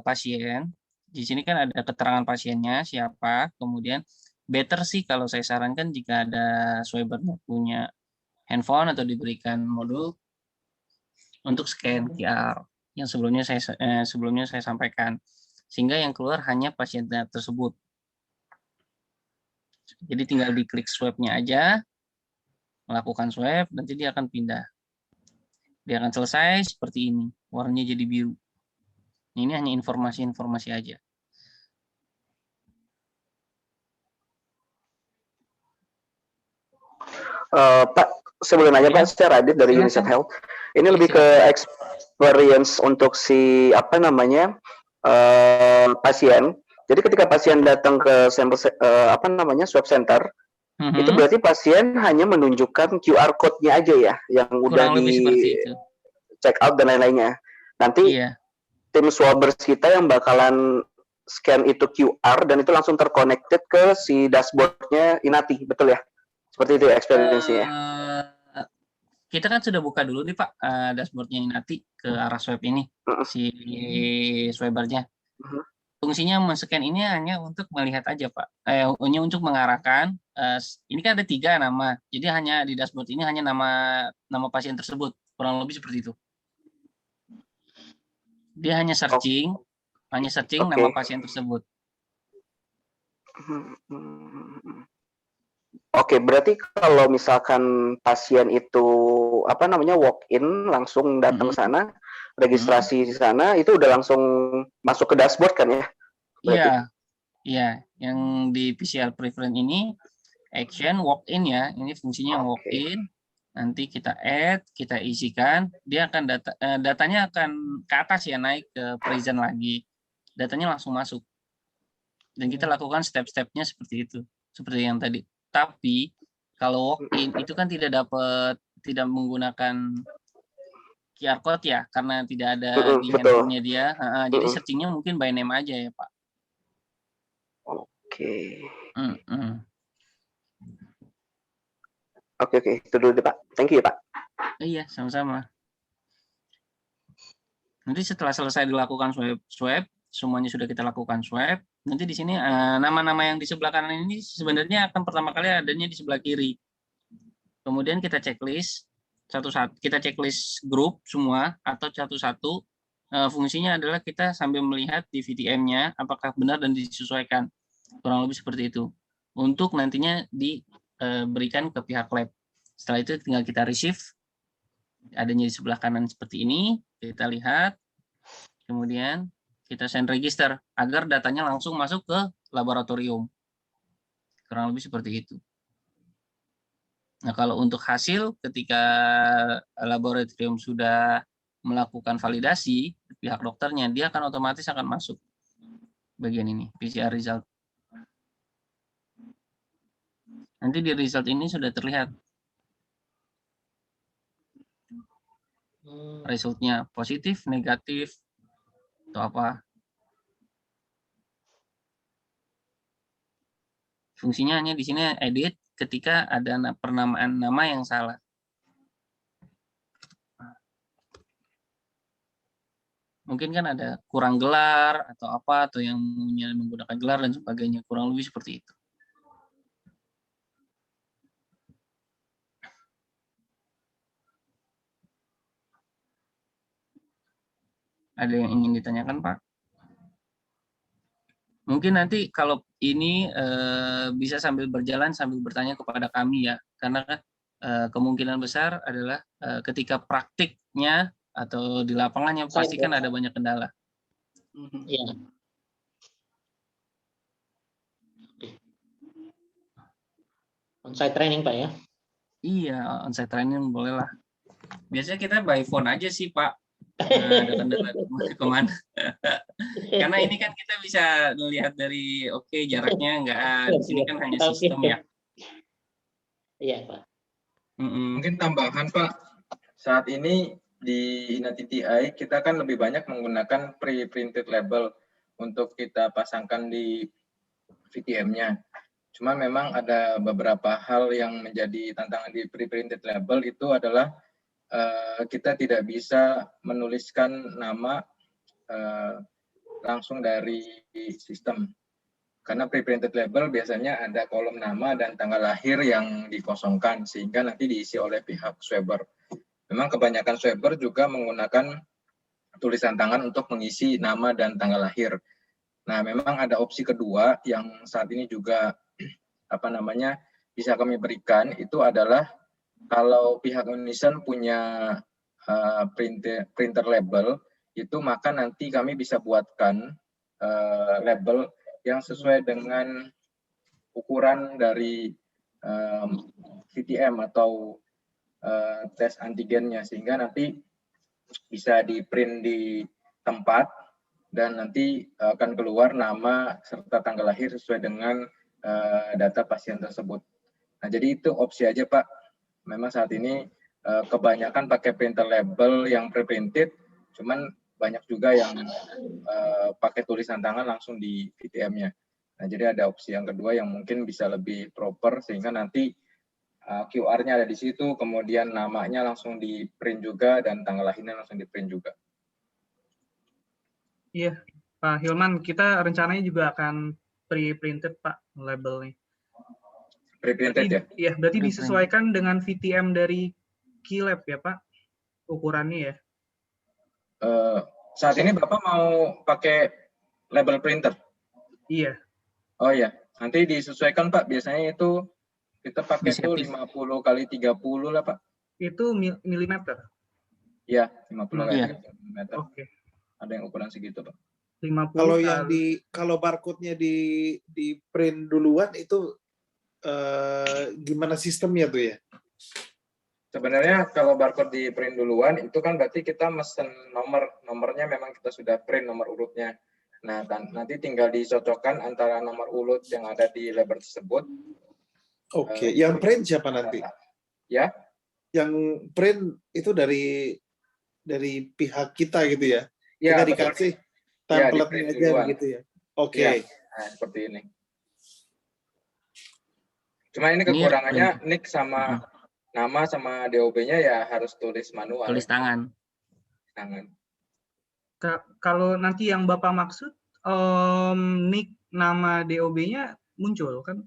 pasien. Di sini kan ada keterangan pasiennya siapa. Kemudian better sih kalau saya sarankan jika ada swabbernya punya handphone atau diberikan modul untuk scan QR yang sebelumnya saya sampaikan, sehingga yang keluar hanya pasien tersebut. Jadi tinggal diklik swab-nya aja, melakukan swab, nanti dia akan pindah. Dia akan selesai seperti ini, warnanya jadi biru. Ini hanya informasi-informasi aja. Pak, sebelum nanya Pak, saya Radit dari UNICEF Health. Ini lebih ke experience untuk si pasien. Jadi ketika pasien datang ke sampel swab center, itu berarti pasien hanya menunjukkan QR code-nya aja ya, yang udah di check out dan lain-lainnya. Nanti tim swabbers kita yang bakalan scan itu QR dan itu langsung terconnected ke si dashboard-nya Inati, betul ya? Seperti itu experience-nya. Kita kan sudah buka dulu nih Pak dashboard-nya Inati ke arah swab ini, si swabbernya. Fungsinya men-scan ini hanya untuk melihat aja Pak, hanya untuk mengarahkan. Ini kan ada 3 nama, jadi hanya di dashboard ini hanya nama pasien tersebut, kurang lebih seperti itu. Dia hanya searching, nama pasien tersebut. Oke, berarti kalau misalkan pasien itu walk-in langsung datang ke sana, registrasi di sana, itu udah langsung masuk ke dashboard kan ya? Iya. Yang di PCR preference ini action walk-in ya. Ini fungsinya walk-in. Nanti kita add, kita isikan, dia akan datanya akan ke atas ya, naik ke present lagi. Datanya langsung masuk. Dan kita lakukan step-stepnya seperti itu, seperti yang tadi. Tapi kalau walk-in itu kan tidak menggunakan QR code ya, karena tidak ada di handphone-nya dia. Jadi searching-nya mungkin by name aja ya Pak. Oke, itu dulu deh Pak. Thank you ya Pak. Iya, sama-sama. Nanti setelah selesai dilakukan swab, semuanya sudah kita lakukan swab. Nanti di sini nama-nama yang di sebelah kanan ini sebenarnya akan pertama kali adanya di sebelah kiri. Kemudian kita checklist satu-satu, kita checklist grup semua atau satu-satu. Fungsinya adalah kita sambil melihat di VTM-nya apakah benar dan disesuaikan. Kurang lebih seperti itu. Untuk nantinya diberikan ke pihak lab. Setelah itu tinggal kita receive. Adanya di sebelah kanan seperti ini, kita lihat. Kemudian kita send register agar datanya langsung masuk ke laboratorium. Kurang lebih seperti itu. Nah, kalau untuk hasil ketika laboratorium sudah melakukan validasi, pihak dokternya dia akan otomatis akan masuk bagian ini, PCR result. Nanti di result ini sudah terlihat resultnya positif, negatif, atau apa. Fungsinya hanya di sini edit ketika ada pernamaan nama yang salah. Mungkin kan ada kurang gelar atau apa, atau yang menggunakan gelar dan sebagainya, kurang lebih seperti itu. Ada yang ingin ditanyakan, Pak? Mungkin nanti kalau ini bisa sambil berjalan sambil bertanya kepada kami ya, karena kemungkinan besar adalah ketika praktiknya atau di lapangannya pasti kan ada banyak kendala. Iya. On-site training Pak ya? Iya, on-site training boleh lah. Biasanya kita by phone aja sih Pak. Ada kendala kemana? Karena ini kan kita bisa melihat dari jaraknya di sini kan hanya sistem ya. Iya, Pak. Mungkin tambahan, Pak. Saat ini di INATTI kita kan lebih banyak menggunakan pre-printed label untuk kita pasangkan di VTM-nya. Cuma memang ada beberapa hal yang menjadi tantangan di pre-printed label itu adalah kita tidak bisa menuliskan nama langsung dari sistem. Karena pre-printed label biasanya ada kolom nama dan tanggal lahir yang dikosongkan sehingga nanti diisi oleh pihak swabber. Memang kebanyakan swabber juga menggunakan tulisan tangan untuk mengisi nama dan tanggal lahir. Nah, memang ada opsi kedua yang saat ini juga bisa kami berikan, itu adalah kalau pihak Unison punya printer label, itu maka nanti kami bisa buatkan label yang sesuai dengan ukuran dari VTM atau tes antigennya, sehingga nanti bisa di-print di tempat dan nanti akan keluar nama serta tanggal lahir sesuai dengan data pasien tersebut. Nah, jadi itu opsi aja, Pak. Memang saat ini kebanyakan pakai printer label yang pre-printed, cuman banyak juga yang pakai tulisan tangan langsung di VTM-nya. Nah, jadi ada opsi yang kedua yang mungkin bisa lebih proper, sehingga nanti QR-nya ada di situ, kemudian namanya langsung di-print juga, dan tanggal lahirnya langsung di-print juga. Iya, Pak Hilman, kita rencananya juga akan pre-printed, Pak, labelnya. Pre-printed ya? Iya, berarti disesuaikan dengan VTM dari QLab ya, Pak, ukurannya ya? Saat ini Bapak mau pakai label printer? Iya. Oh iya, nanti disesuaikan, Pak. Biasanya itu kita pakai itu 50 kali 30 lah, Pak. Itu milimeter? Iya, 50 kali 30 milimeter. Oke. Ada yang ukuran segitu, Pak. 50 kalau yang kalau barcode-nya di print duluan itu gimana sistemnya tuh ya? Sebenarnya kalau barcode di print duluan itu kan berarti kita mesen nomornya memang kita sudah print nomor urutnya. Nah, nanti tinggal dicocokkan antara nomor urut yang ada di label tersebut. Oke, yang print siapa nanti? Ya? Yang print itu dari pihak kita gitu ya? Ya, kita dikasih template-nya aja gitu ya? Oke. Ya, nah, seperti ini. Cuma ini kekurangannya nick sama nama sama DOB-nya ya harus tulis manual. Tulis tangan. Kalau nanti yang Bapak maksud, nick nama DOB-nya muncul kan?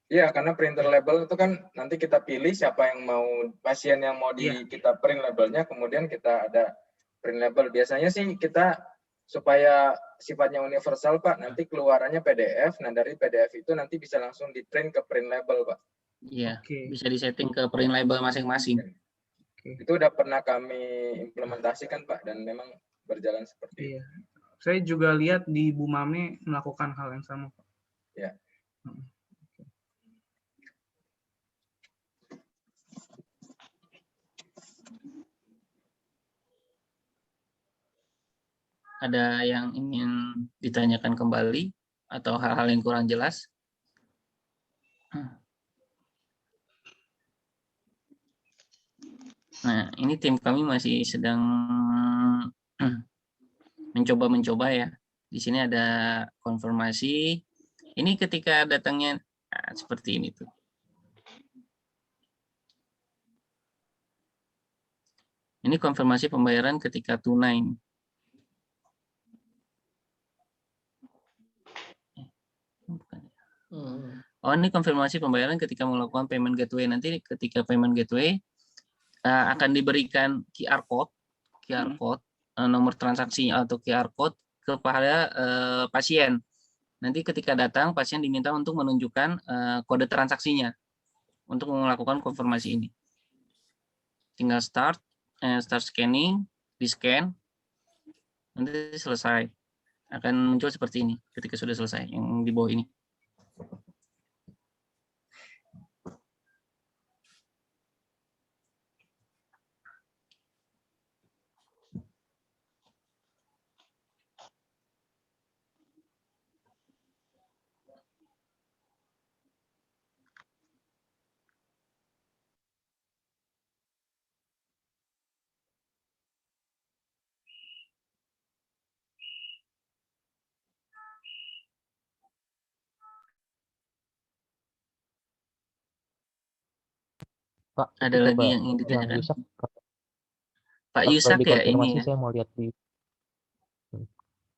Iya, karena printer label itu kan nanti kita pilih siapa yang mau, pasien yang mau kita print labelnya, kemudian kita ada print label. Biasanya sih kita supaya sifatnya universal, Pak, nanti keluarannya PDF, nah dari PDF itu nanti bisa langsung di print ke print label, Pak. Iya, bisa disetting ke print label masing-masing. Itu udah pernah kami implementasikan, Pak, dan memang berjalan seperti itu. Saya juga lihat di Bu Mame melakukan hal yang sama, Pak. Ya. Ada yang ingin ditanyakan kembali atau hal-hal yang kurang jelas? Nah, ini tim kami masih sedang mencoba ya. Di sini ada konfirmasi. Ini ketika datangnya seperti ini tuh. Ini konfirmasi pembayaran ketika tunai. Oh, ini konfirmasi pembayaran ketika melakukan payment gateway. Nanti ketika payment gateway akan diberikan QR code, nomor transaksi atau QR code kepada pasien. Nanti ketika datang, pasien diminta untuk menunjukkan kode transaksinya untuk melakukan konfirmasi ini. Tinggal start scanning, di scan, nanti selesai. Akan muncul seperti ini ketika sudah selesai, yang di bawah ini. Pak, Ada coba lagi yang ingin yang ditanyakan? Yusak, Pak kalau Yusak ya ini dikonfirmasi ya. saya mau lihat di,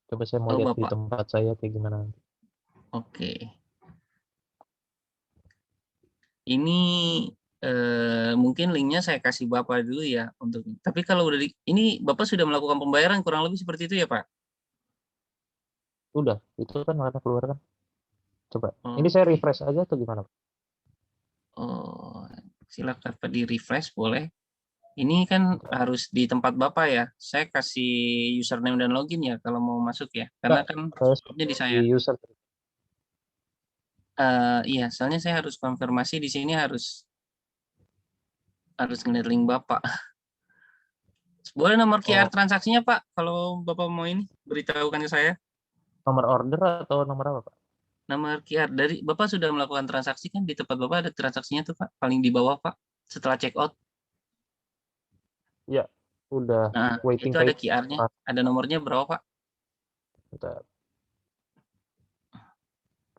coba saya mau Oh, lihat di Bapak. tempat saya kayak gimana. Oke. Ini mungkin linknya saya kasih Bapak dulu ya untuk. Tapi kalau udah ini Bapak sudah melakukan pembayaran kurang lebih seperti itu ya Pak? Udah, itu kan warna keluar kan. Coba, ini Oh, saya refresh aja atau gimana? oh, silakan Pak di refresh boleh. Ini kan harus di tempat Bapak ya. Saya kasih username dan login ya kalau mau masuk ya. Karena kan stopnya di saya. Di user. Iya, soalnya saya harus konfirmasi di sini harus ngeliat link Bapak. Boleh nomor QR transaksinya Pak kalau Bapak mau ini beritahukan ke saya. Nomor order atau nomor apa Pak? Nomor QR dari Bapak sudah melakukan transaksi kan di tempat Bapak ada transaksinya tuh Pak, paling di bawah Pak setelah check out. Ya, udah. Nah, Waiting itu ada pay. QR-nya. Ada nomornya berapa Pak? Bentar.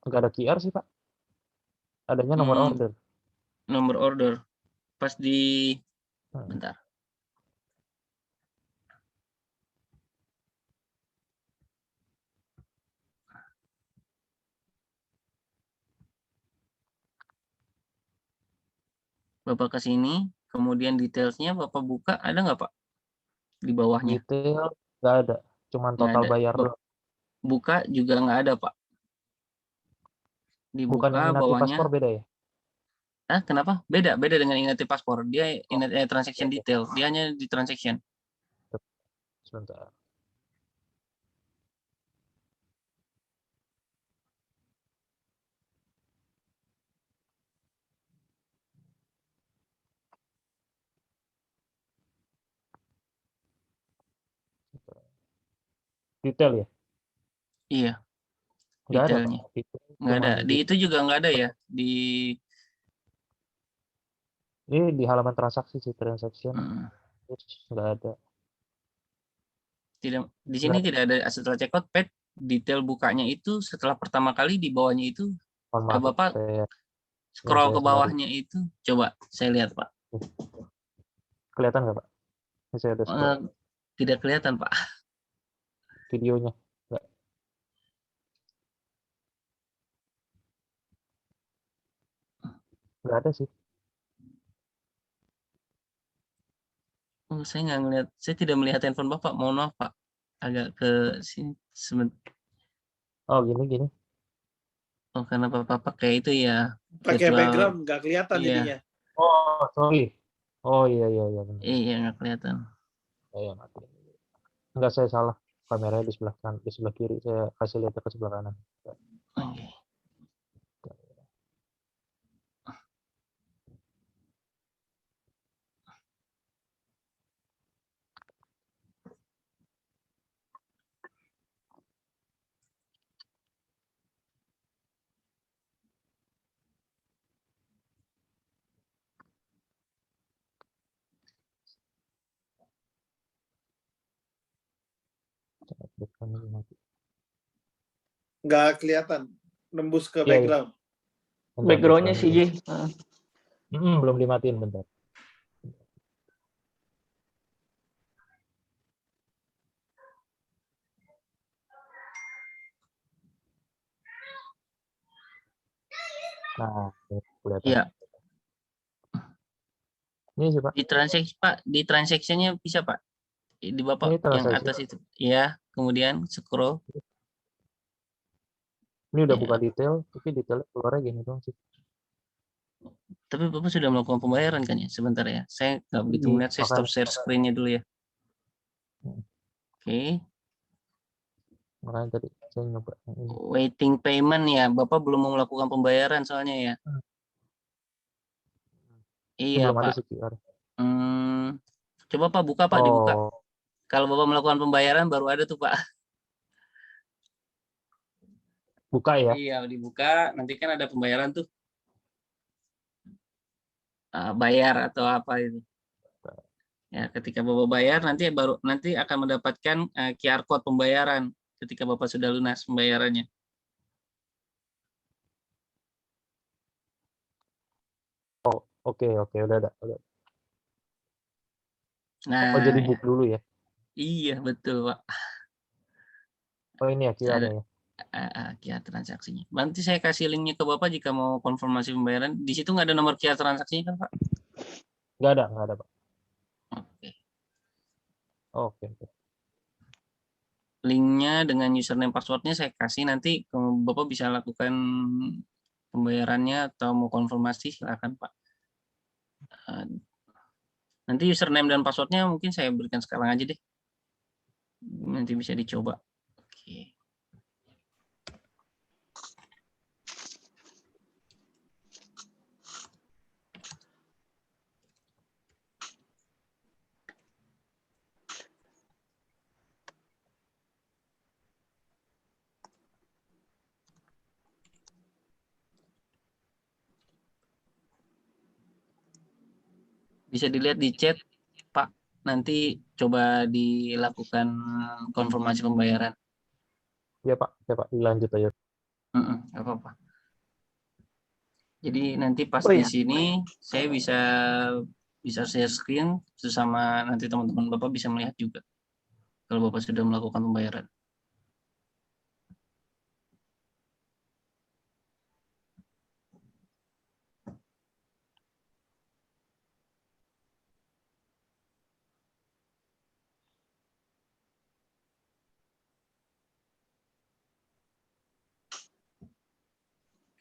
Nggak ada QR sih Pak. Adanya nomor order. Nomor order. Pas di bentar. Bapak ke sini, kemudian detailsnya Bapak buka, ada nggak Pak? Di bawahnya. Detail nggak ada, cuman total bayar doang. Buka juga nggak ada Pak. Dibuka Bukan yang Inati bawahnya. Paspor beda ya? Kenapa? Beda dengan Inati Paspor. Dia transaction detail. Dia hanya di transaction. Sebentar. Detail ya? Iya. Nggak ada, Detailnya. Pak. Nggak ada. Di itu juga nggak ada ya? Ini di halaman transaksi sih, transaction. Nggak ada. Tidak, di sini tidak ada setelah checkout paid detail bukanya itu setelah pertama kali di bawahnya itu Bapak scroll ke bawahnya itu coba saya lihat Pak. Kelihatan nggak Pak? Ini saya udah scroll. Tidak kelihatan Pak. Videonya nggak ada sih. Oh, saya nggak ngelihat, saya tidak melihat handphone Bapak, mohon maaf Pak. Agak ke sini sebentar. Oh gini. Oh karena Bapak pakai itu ya. Pakai background nggak kelihatan jadinya. Oh sorry. Oh iya. Iya nggak kelihatan. Iya mati. Enggak, saya salah. Kameranya di sebelah kanan, di sebelah kiri. Saya kasih lihat ke sebelah kanan. Okay. Nggak kelihatan, nembus ke background. Backgroundnya sih Ji. Belum dimatiin, bentar. Nah, kelihatan. Iya. Ini sih Pak. Di transaksi Pak, di transaksinya bisa Pak. Di Bapak yang atas itu. Iya, kemudian scroll. Ini udah buka detail, tapi detailnya keluarnya gini doang sih. Tapi Bapak sudah melakukan pembayaran kan ya? Sebentar ya. Saya nggak begitu melihat, saya stop share screen-nya dulu ya. Oke. Makanya tadi saya nyoba. Waiting payment ya. Bapak belum mau melakukan pembayaran soalnya ya. Iya belum Pak. ada QR. Coba Pak buka Pak, dibuka. Kalau Bapak melakukan pembayaran baru ada tuh Pak. Buka ya? Iya, dibuka. Nanti kan ada pembayaran tuh. Bayar atau apa itu. Ya, ketika Bapak bayar nanti akan mendapatkan QR code pembayaran ketika Bapak sudah lunas pembayarannya. Oke, udah ada. Oh, Nah, jadi book dulu ya? iya betul Pak. Oh ini ya QR-nya ya? QR transaksinya. Nanti saya kasih linknya ke Bapak jika mau konfirmasi pembayaran. Di situ nggak ada nomor QR transaksinya kan Pak? Nggak ada Pak. Oke. Oke. Linknya dengan username passwordnya saya kasih, nanti Bapak bisa lakukan pembayarannya atau mau konfirmasi silakan Pak. Nanti username dan passwordnya mungkin saya berikan sekarang aja deh. Nanti bisa dicoba. Oke. Bisa dilihat di chat, Pak. Nanti coba dilakukan konfirmasi pembayaran. Iya Pak, dilanjut aja. Nggak apa-apa. Jadi nanti pas di sini saya bisa share screen sesama nanti teman-teman Bapak bisa melihat juga kalau Bapak sudah melakukan pembayaran.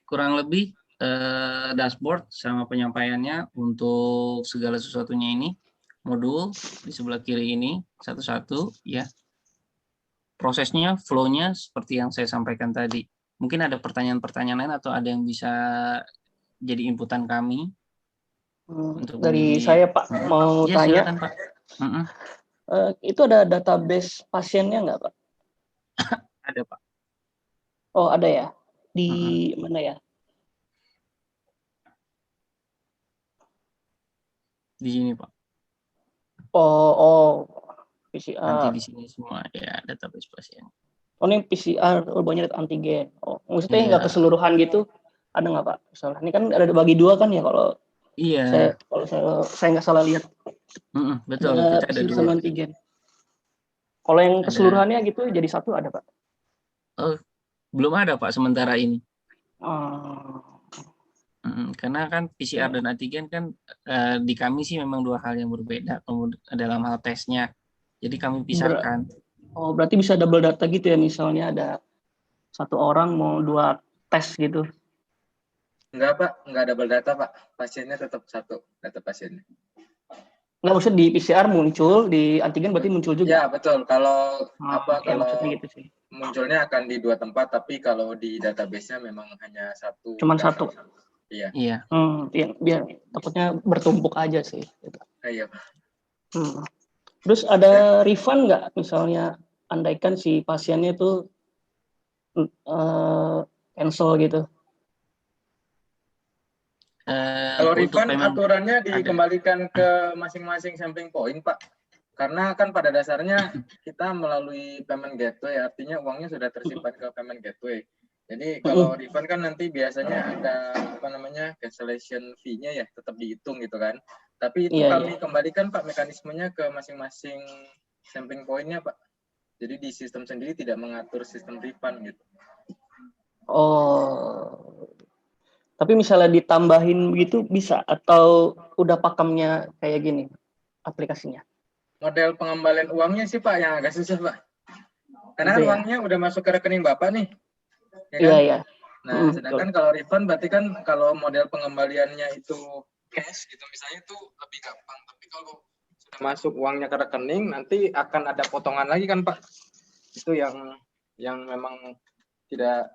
Kurang lebih dashboard sama penyampaiannya untuk segala sesuatunya ini. Modul di sebelah kiri ini satu-satu ya. Prosesnya, flow-nya seperti yang saya sampaikan tadi. Mungkin ada pertanyaan-pertanyaan lain atau ada yang bisa jadi inputan kami untuk dari saya Pak mau ya, tanya. silakan, Pak. Itu ada database pasiennya nggak Pak? Ada Pak. Oh ada ya. Di mana ya? Di sini Pak. Oh PCR. Nanti di sini semua ya database pasien. Oh ini PCR, banyak antigen. Oh maksudnya nggak keseluruhan gitu? Ada nggak Pak? Misalnya ini kan ada bagi dua kan ya kalau iya. Saya nggak salah lihat. Betul. Kita ada dua. Sama antigen. Kalau yang keseluruhannya gitu jadi satu ada Pak? Oh, belum ada Pak sementara ini. Karena kan PCR dan antigen kan di kami sih memang dua hal yang berbeda dalam hal tesnya. Jadi kami pisahkan. Berarti bisa double data gitu ya, misalnya ada satu orang mau 2 tes gitu? Enggak Pak, enggak double data Pak. Pasiennya tetap satu data pasiennya. Enggak, maksudnya di PCR muncul, di antigen berarti muncul juga? Ya betul. Kalau kalau gitu sih. Munculnya akan di 2 tempat, tapi kalau di database-nya memang hanya satu. Cuman satu. Iya. Iya. Biar takutnya bertumpuk aja sih. Gitu. Iya. Terus ada refund nggak? Misalnya andaikan si pasiennya itu cancel gitu. Kalau refund aturannya dikembalikan ke masing-masing sampling point Pak. Karena kan pada dasarnya kita melalui payment gateway, artinya uangnya sudah tersimpan ke payment gateway. Jadi kalau refund kan nanti biasanya ada cancellation fee-nya ya tetap dihitung gitu kan. Tapi itu kami kembalikan Pak mekanismenya ke masing-masing sampling point-nya Pak. Jadi di sistem sendiri tidak mengatur sistem refund gitu. Tapi misalnya ditambahin begitu bisa atau udah pakemnya kayak gini aplikasinya? Model pengembalian uangnya sih Pak yang agak susah Pak. Karena uangnya udah masuk ke rekening Bapak nih. Iya. Nah, sedangkan kalau refund berarti kan kalau model pengembaliannya itu cash gitu misalnya itu lebih gampang. Tapi kalau sudah masuk uangnya ke rekening nanti akan ada potongan lagi kan Pak. Itu yang memang tidak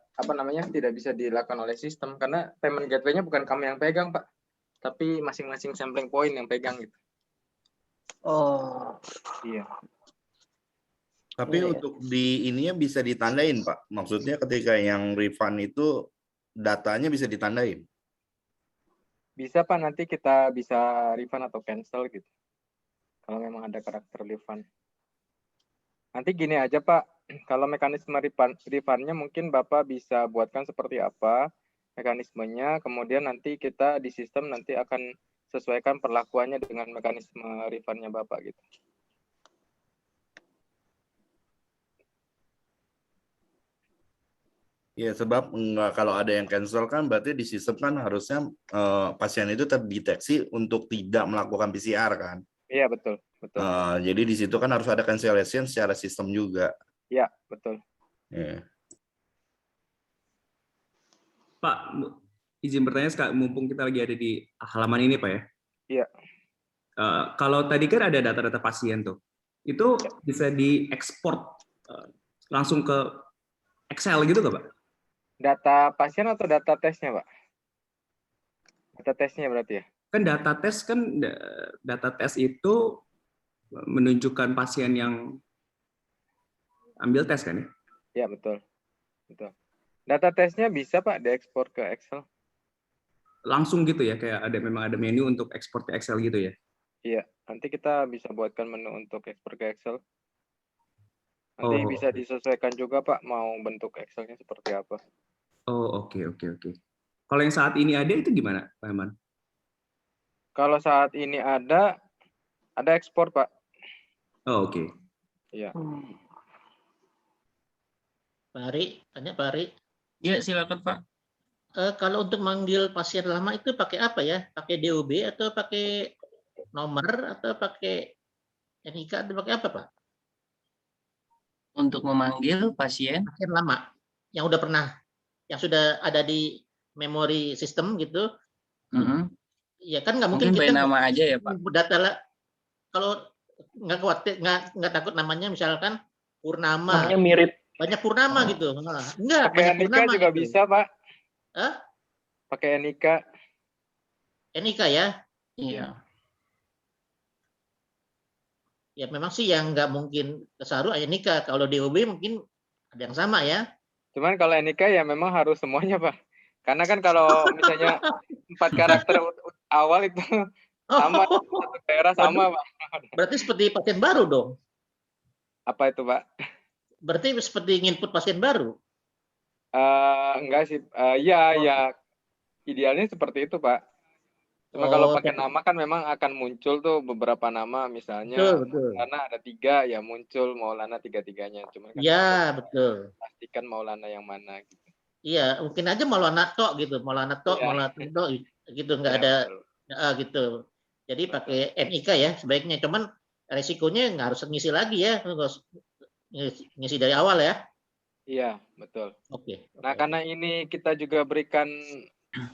tidak bisa dilakukan oleh sistem karena payment gateway-nya bukan kami yang pegang Pak. Tapi masing-masing sampling point yang pegang gitu. Iya. Tapi untuk di ininya bisa ditandain Pak. Maksudnya ketika yang refund itu datanya bisa ditandain. Bisa Pak, nanti kita bisa refund atau cancel gitu. Kalau memang ada karakter refund. Nanti gini aja Pak, kalau mekanisme refund-nya mungkin Bapak bisa buatkan seperti apa mekanismenya, kemudian nanti kita di sistem nanti akan sesuaikan perlakuannya dengan mekanisme refund-nya Bapak gitu. Ya, sebab kalau ada yang cancel kan berarti di sistem kan harusnya pasien itu terdeteksi untuk tidak melakukan PCR kan. Iya, betul. Betul. Jadi di situ kan harus ada cancellation secara sistem juga. Iya, betul. Yeah. Pak, izin bertanya mumpung kita lagi ada di halaman ini Pak ya. Iya. Kalau tadi kan ada data-data pasien tuh, itu bisa diekspor langsung ke Excel gitu nggak Pak? Data pasien atau data tesnya Pak? Data tesnya berarti ya? Kan data tes itu menunjukkan pasien yang ambil tes kan ya? Iya, betul. Betul. Data tesnya bisa Pak diekspor ke Excel? Langsung gitu ya, kayak memang ada menu untuk ekspor ke Excel gitu ya? Iya, nanti kita bisa buatkan menu untuk ekspor ke Excel. Nanti bisa disesuaikan juga Pak, mau bentuk Excel-nya seperti apa. Oh, oke. Kalau yang saat ini ada itu gimana, Pak Herman? Kalau saat ini ada ekspor Pak. Oh, oke. Iya. Pak Ari, tanya Pak Ari. Iya, silakan Pak. Kalau untuk manggil pasien lama itu pakai apa ya? Pakai DOB atau pakai nomor atau pakai NIK atau pakai apa Pak? Untuk memanggil pasien lama yang udah pernah, yang sudah ada di memori sistem gitu. Ya kan nggak mungkin by kita nama aja ya Pak. Data kalau nggak khawatir, nggak takut namanya misalkan Purnama. Namanya mirip. Banyak Purnama gitu. Enggak, pakai banyak NIK Purnama juga gitu. bisa Pak. Hah? Pakai NIK. NIK ya? Iya. Ya memang sih yang nggak mungkin kesaru hanya NIK. Kalau DOB mungkin ada yang sama ya. Cuman kalau NIK ya memang harus semuanya Pak. Karena kan kalau misalnya 4 karakter awal itu sama, satu daerah sama Pak. Berarti seperti pasien baru dong. Apa itu Pak? Berarti seperti input pasien baru. Enggak sih. Ya idealnya seperti itu Pak. Cuma kalau pakai nama kan memang akan muncul tuh beberapa nama, misalnya betul. Maulana ada 3 ya muncul Maulana 3-3-nya. Cuma kan ya betul. pastikan Maulana yang mana gitu. Iya, mungkin aja Maulana tok gitu, Maulana tok, Maulana tok gitu, nggak ada gitu. Jadi pakai NIK ya sebaiknya. Cuman resikonya nggak harus ngisi lagi ya, ngisi dari awal ya. Iya, betul. Oke. Nah, karena ini kita juga berikan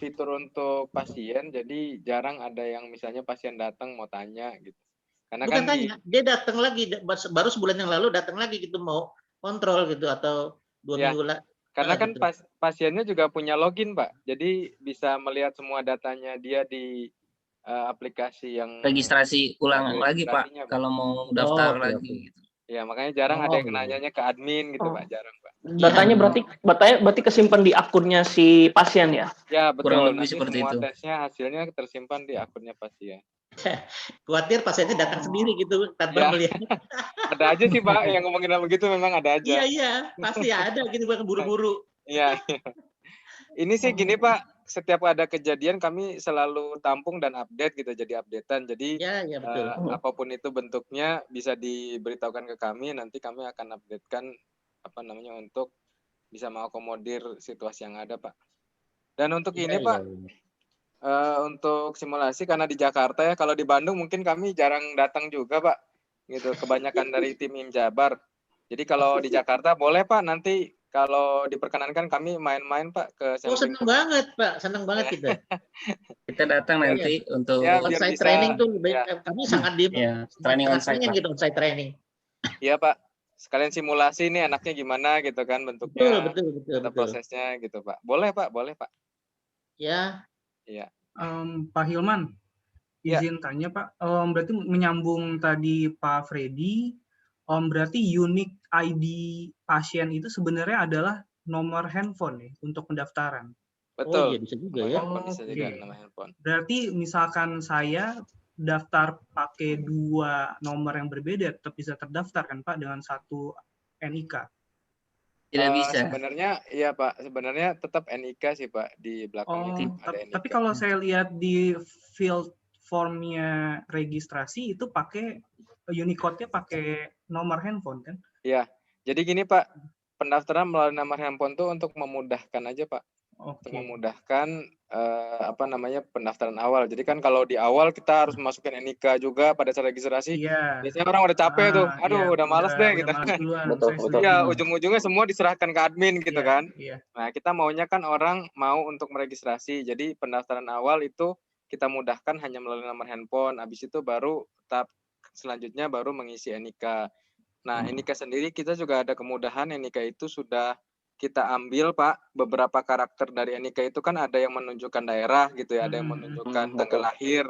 fitur untuk pasien, jadi jarang ada yang misalnya pasien datang mau tanya gitu. Karena Bukan kan tanya, dia datang lagi baru sebulan yang lalu datang lagi gitu mau kontrol gitu atau 2 minggu lah. Karena kan gitu. pasiennya juga punya login, Pak. Jadi bisa melihat semua datanya dia di aplikasi yang registrasi ulang lagi Pak, kalau mau daftar lagi. Gitu. Ya, makanya jarang ada yang nanyanya ke admin gitu, Pak. Jarang, Pak. Datanya berarti kesimpan di akunnya si pasien ya? Ya, betul. Kurang lebih Nanti seperti semua itu. tesnya hasilnya tersimpan di akunnya pasien. Khawatir pasiennya datang sendiri gitu tanpa melihat. Ada aja sih Pak yang ngomongin begitu, memang ada aja. Iya, pasti ada gitu Bang, buru-buru. Iya. Ini sih gini Pak, setiap ada kejadian kami selalu tampung dan update gitu, jadi updatean. Jadi ya, betul. Apapun itu bentuknya bisa diberitahukan ke kami, nanti kami akan updatekan untuk bisa mengakomodir situasi yang ada Pak. Dan untuk ini Pak, untuk simulasi karena di Jakarta ya, kalau di Bandung mungkin kami jarang datang juga Pak, gitu. Kebanyakan dari tim IM Jabar. Jadi kalau di Jakarta boleh Pak, nanti kalau diperkenankan kami main-main Pak ke samping. Senang banget Pak, senang banget kita. Kita datang nanti untuk on-site training tuh kami sangat di training on-site gitu, on-site training. Iya Pak, sekalian simulasi nih enaknya gimana gitu kan bentuknya, betul. prosesnya gitu Pak. Boleh Pak. Ya. Iya. Pak Hilman, izin tanya Pak, berarti menyambung tadi Pak Freddy, berarti unique ID pasien itu sebenarnya adalah nomor handphone ya untuk pendaftaran. Betul. Oh iya bisa juga ya. Bisa juga nama handphone. Berarti misalkan saya daftar pakai 2 nomor yang berbeda tetap bisa terdaftar kan Pak dengan 1 NIK? Tidak bisa. Sebenarnya iya Pak, sebenarnya tetap NIK sih Pak di belakangnya. Tapi kalau saya lihat di field formnya registrasi itu pakai Unicode-nya pakai nomor handphone kan? Iya. Jadi gini Pak, pendaftaran melalui nomor handphone tuh untuk memudahkan aja Pak. Untuk memudahkan pendaftaran awal. Jadi kan kalau di awal kita harus masukin NIK juga pada saat registrasi. Biasanya orang udah capek tuh. Aduh, udah males deh gitu. Iya, ujung-ujungnya semua diserahkan ke admin gitu kan. Nah, kita maunya kan orang mau untuk meregistrasi. Jadi pendaftaran awal itu kita mudahkan hanya melalui nomor handphone. Habis itu baru tahap selanjutnya baru mengisi NIK. Nah, NIK sendiri kita juga ada kemudahan. NIK itu sudah kita ambil Pak, beberapa karakter dari NIK itu kan ada yang menunjukkan daerah gitu ya, ada yang menunjukkan tanggal lahir,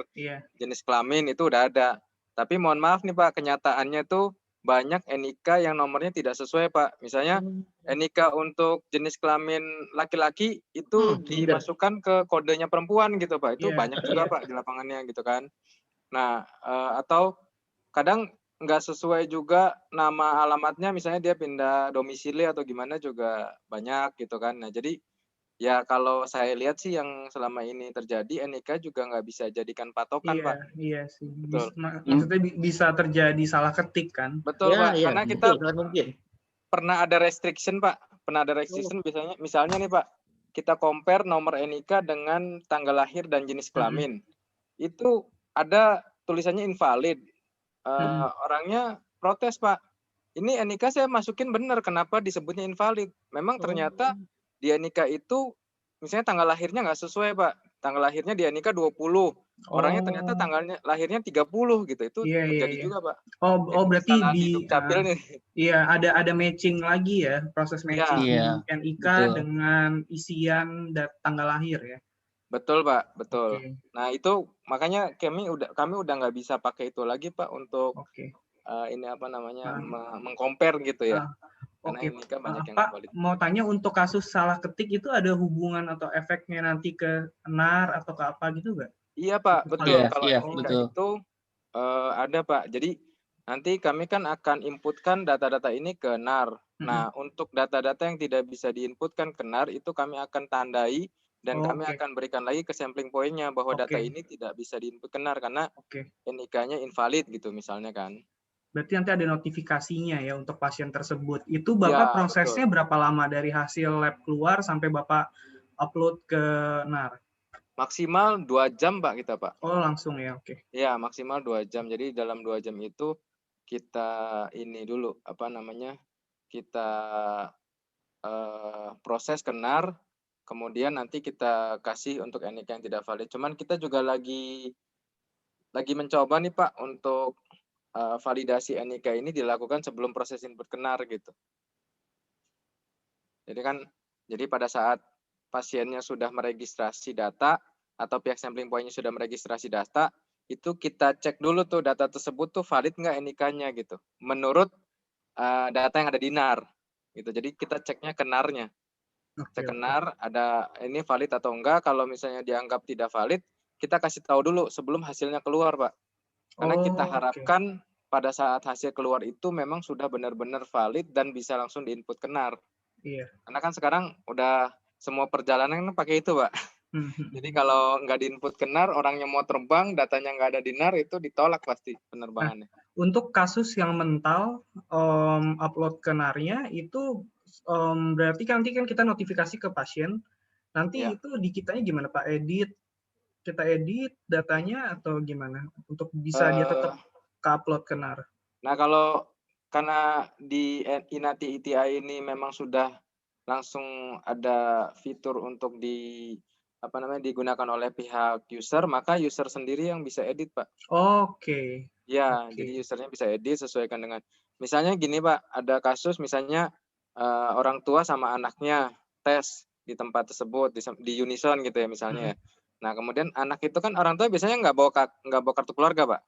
jenis kelamin itu udah ada. Tapi mohon maaf nih Pak, kenyataannya tuh banyak NIK yang nomornya tidak sesuai Pak. Misalnya NIK untuk jenis kelamin laki-laki itu dimasukkan ke kodenya perempuan gitu Pak. Itu banyak juga Pak di lapangannya gitu kan. Nah, atau kadang nggak sesuai juga nama alamatnya, misalnya dia pindah domisili atau gimana juga banyak gitu kan. Nah jadi ya kalau saya lihat sih yang selama ini terjadi, NIK juga nggak bisa jadikan patokan Pak. Iya sih. Betul. Maksudnya bisa terjadi salah ketik kan? Betul Pak, karena kita pernah ada restriction Pak. Pernah ada restriction misalnya nih Pak, kita compare nomor NIK dengan tanggal lahir dan jenis kelamin. Itu ada tulisannya invalid. Orangnya protes Pak, ini NIK saya masukin benar, kenapa disebutnya invalid? Memang ternyata di NIK itu misalnya tanggal lahirnya nggak sesuai Pak, tanggal lahirnya di NIK 20, orangnya ternyata tanggalnya lahirnya 30 gitu, itu terjadi juga Pak. Berarti ada matching lagi ya, proses matching NIK dengan isian tanggal lahir ya. Betul Pak, betul. Nah itu makanya kami udah nggak bisa pakai itu lagi Pak untuk mengcompare gitu ya. Karena ini kan banyak yang Pak, mau tanya untuk kasus salah ketik itu ada hubungan atau efeknya nanti ke NAR atau ke apa gitu nggak? Iya Pak, betul. Kalau NIK itu ada Pak. Jadi nanti kami kan akan inputkan data-data ini ke NAR. Nah untuk data-data yang tidak bisa diinputkan ke NAR itu kami akan tandai dan kami akan berikan lagi ke sampling point-nya bahwa data ini tidak bisa diinput ke NAR karena NIK-nya invalid gitu misalnya kan. Berarti nanti ada notifikasinya ya untuk pasien tersebut. Itu Bapak prosesnya berapa lama dari hasil lab keluar sampai Bapak upload ke NAR? Maksimal 2 jam Pak kita Pak. Oh langsung ya, oke. Ya maksimal 2 jam. Jadi dalam 2 jam itu kita ini dulu kita proses ke NAR. Kemudian nanti kita kasih untuk NIK yang tidak valid. Cuman kita juga lagi mencoba nih Pak untuk validasi NIK ini dilakukan sebelum proses input ke NAR gitu. Jadi pada saat pasiennya sudah meregistrasi data atau pihak sampling point-nya sudah meregistrasi data, itu kita cek dulu tuh data tersebut tuh valid nggak NIK-nya gitu. Menurut data yang ada di NAR gitu. Jadi kita ceknya ke NAR-nya. Cek ke NAR ada ini valid atau enggak. Kalau misalnya dianggap tidak valid, kita kasih tahu dulu sebelum hasilnya keluar Pak. Karena kita harapkan pada saat hasil keluar itu memang sudah benar-benar valid dan bisa langsung diinput ke NAR. Iya. Karena kan sekarang udah semua perjalanan pakai itu Pak. Jadi kalau nggak diinput ke NAR, orangnya mau terbang, datanya nggak ada di NAR, itu ditolak pasti penerbangannya. Untuk kasus yang mental, upload ke NAR-nya itu berarti nanti kan kita notifikasi ke pasien, nanti itu di kitanya gimana Pak? Kita edit datanya atau gimana? Untuk bisa dia tetap ke-upload ke NAR? Nah karena di Inati ETI ini memang sudah langsung ada fitur untuk digunakan oleh pihak user, maka user sendiri yang bisa edit Pak. Jadi usernya bisa edit sesuaikan dengan, misalnya gini Pak, ada kasus misalnya orang tua sama anaknya tes di tempat tersebut di Unison gitu ya misalnya. Nah kemudian anak itu kan orang tua biasanya nggak bawa kartu keluarga Pak,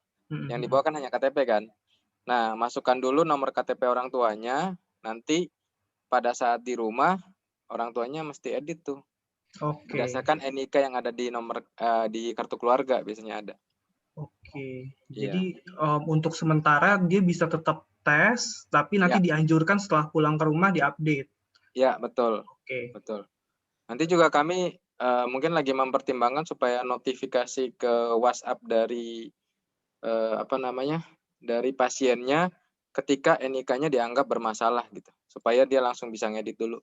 yang dibawa kan hanya KTP kan. Nah masukkan dulu nomor KTP orang tuanya, nanti pada saat di rumah orang tuanya mesti edit tuh. Berdasarkan NIK yang ada di nomor di kartu keluarga biasanya ada. Jadi untuk sementara dia bisa tetap tes, tapi nanti dianjurkan setelah pulang ke rumah diupdate. Ya betul. Betul. Nanti juga kami mungkin lagi mempertimbangkan supaya notifikasi ke WhatsApp dari dari pasiennya ketika NIK-nya dianggap bermasalah gitu, supaya dia langsung bisa ngedit dulu.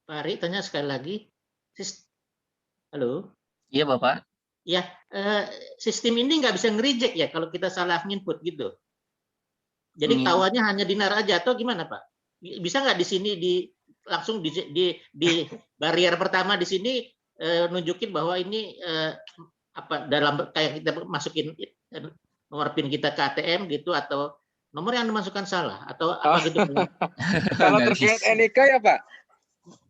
Pak Ari, tanya sekali lagi. Halo? Iya, Bapak. Ya, sistem ini nggak bisa nge-reject ya kalau kita salah input gitu. Jadi tawannya hanya dinar aja atau gimana Pak? Bisa nggak di sini langsung di barrier pertama di sini nunjukin bahwa ini dalam kayak kita masukin nomor PIN kita ke ATM gitu, atau nomor yang dimasukkan salah atau apa gitu? Kalau terkait NIK ya Pak?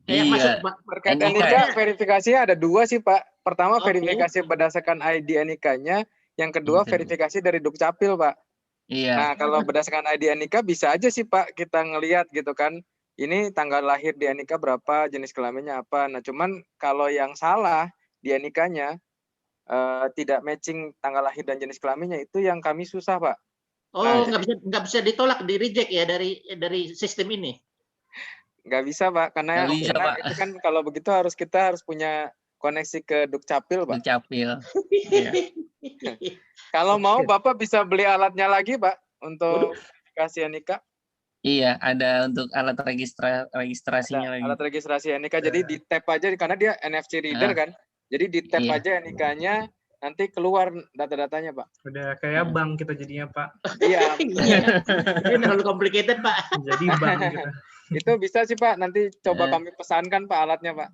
Iya. Terkait NIK verifikasinya ada 2 sih Pak. Pertama verifikasi berdasarkan ID NIK-nya, yang kedua verifikasi dari Dukcapil Pak. Iya. Nah kalau berdasarkan ID NIK bisa aja sih Pak kita ngelihat gitu kan, ini tanggal lahir di NIK berapa, jenis kelaminnya apa. Nah cuman kalau yang salah di NIK-nya tidak matching tanggal lahir dan jenis kelaminnya, itu yang kami susah Pak. Oh, nggak bisa ditolak, di reject ya dari sistem ini? Nggak bisa Pak, karena Pak. itu kan kalau begitu kita harus punya koneksi ke Dukcapil Pak. Dukcapil. Iya. Kalau mau Bapak bisa beli alatnya lagi Pak untuk verifikasi NIK. Iya, ada untuk alat registrasinya lagi. Alat registrasi NIK, jadi di tap aja karena dia NFC reader kan. Jadi di tap aja NIK-nya, nanti keluar data-datanya Pak. Udah kayak bank kita jadinya Pak. Iya. Ini terlalu complicated Pak. Jadi bank kita. Itu bisa sih Pak, nanti coba kami pesankan Pak alatnya Pak.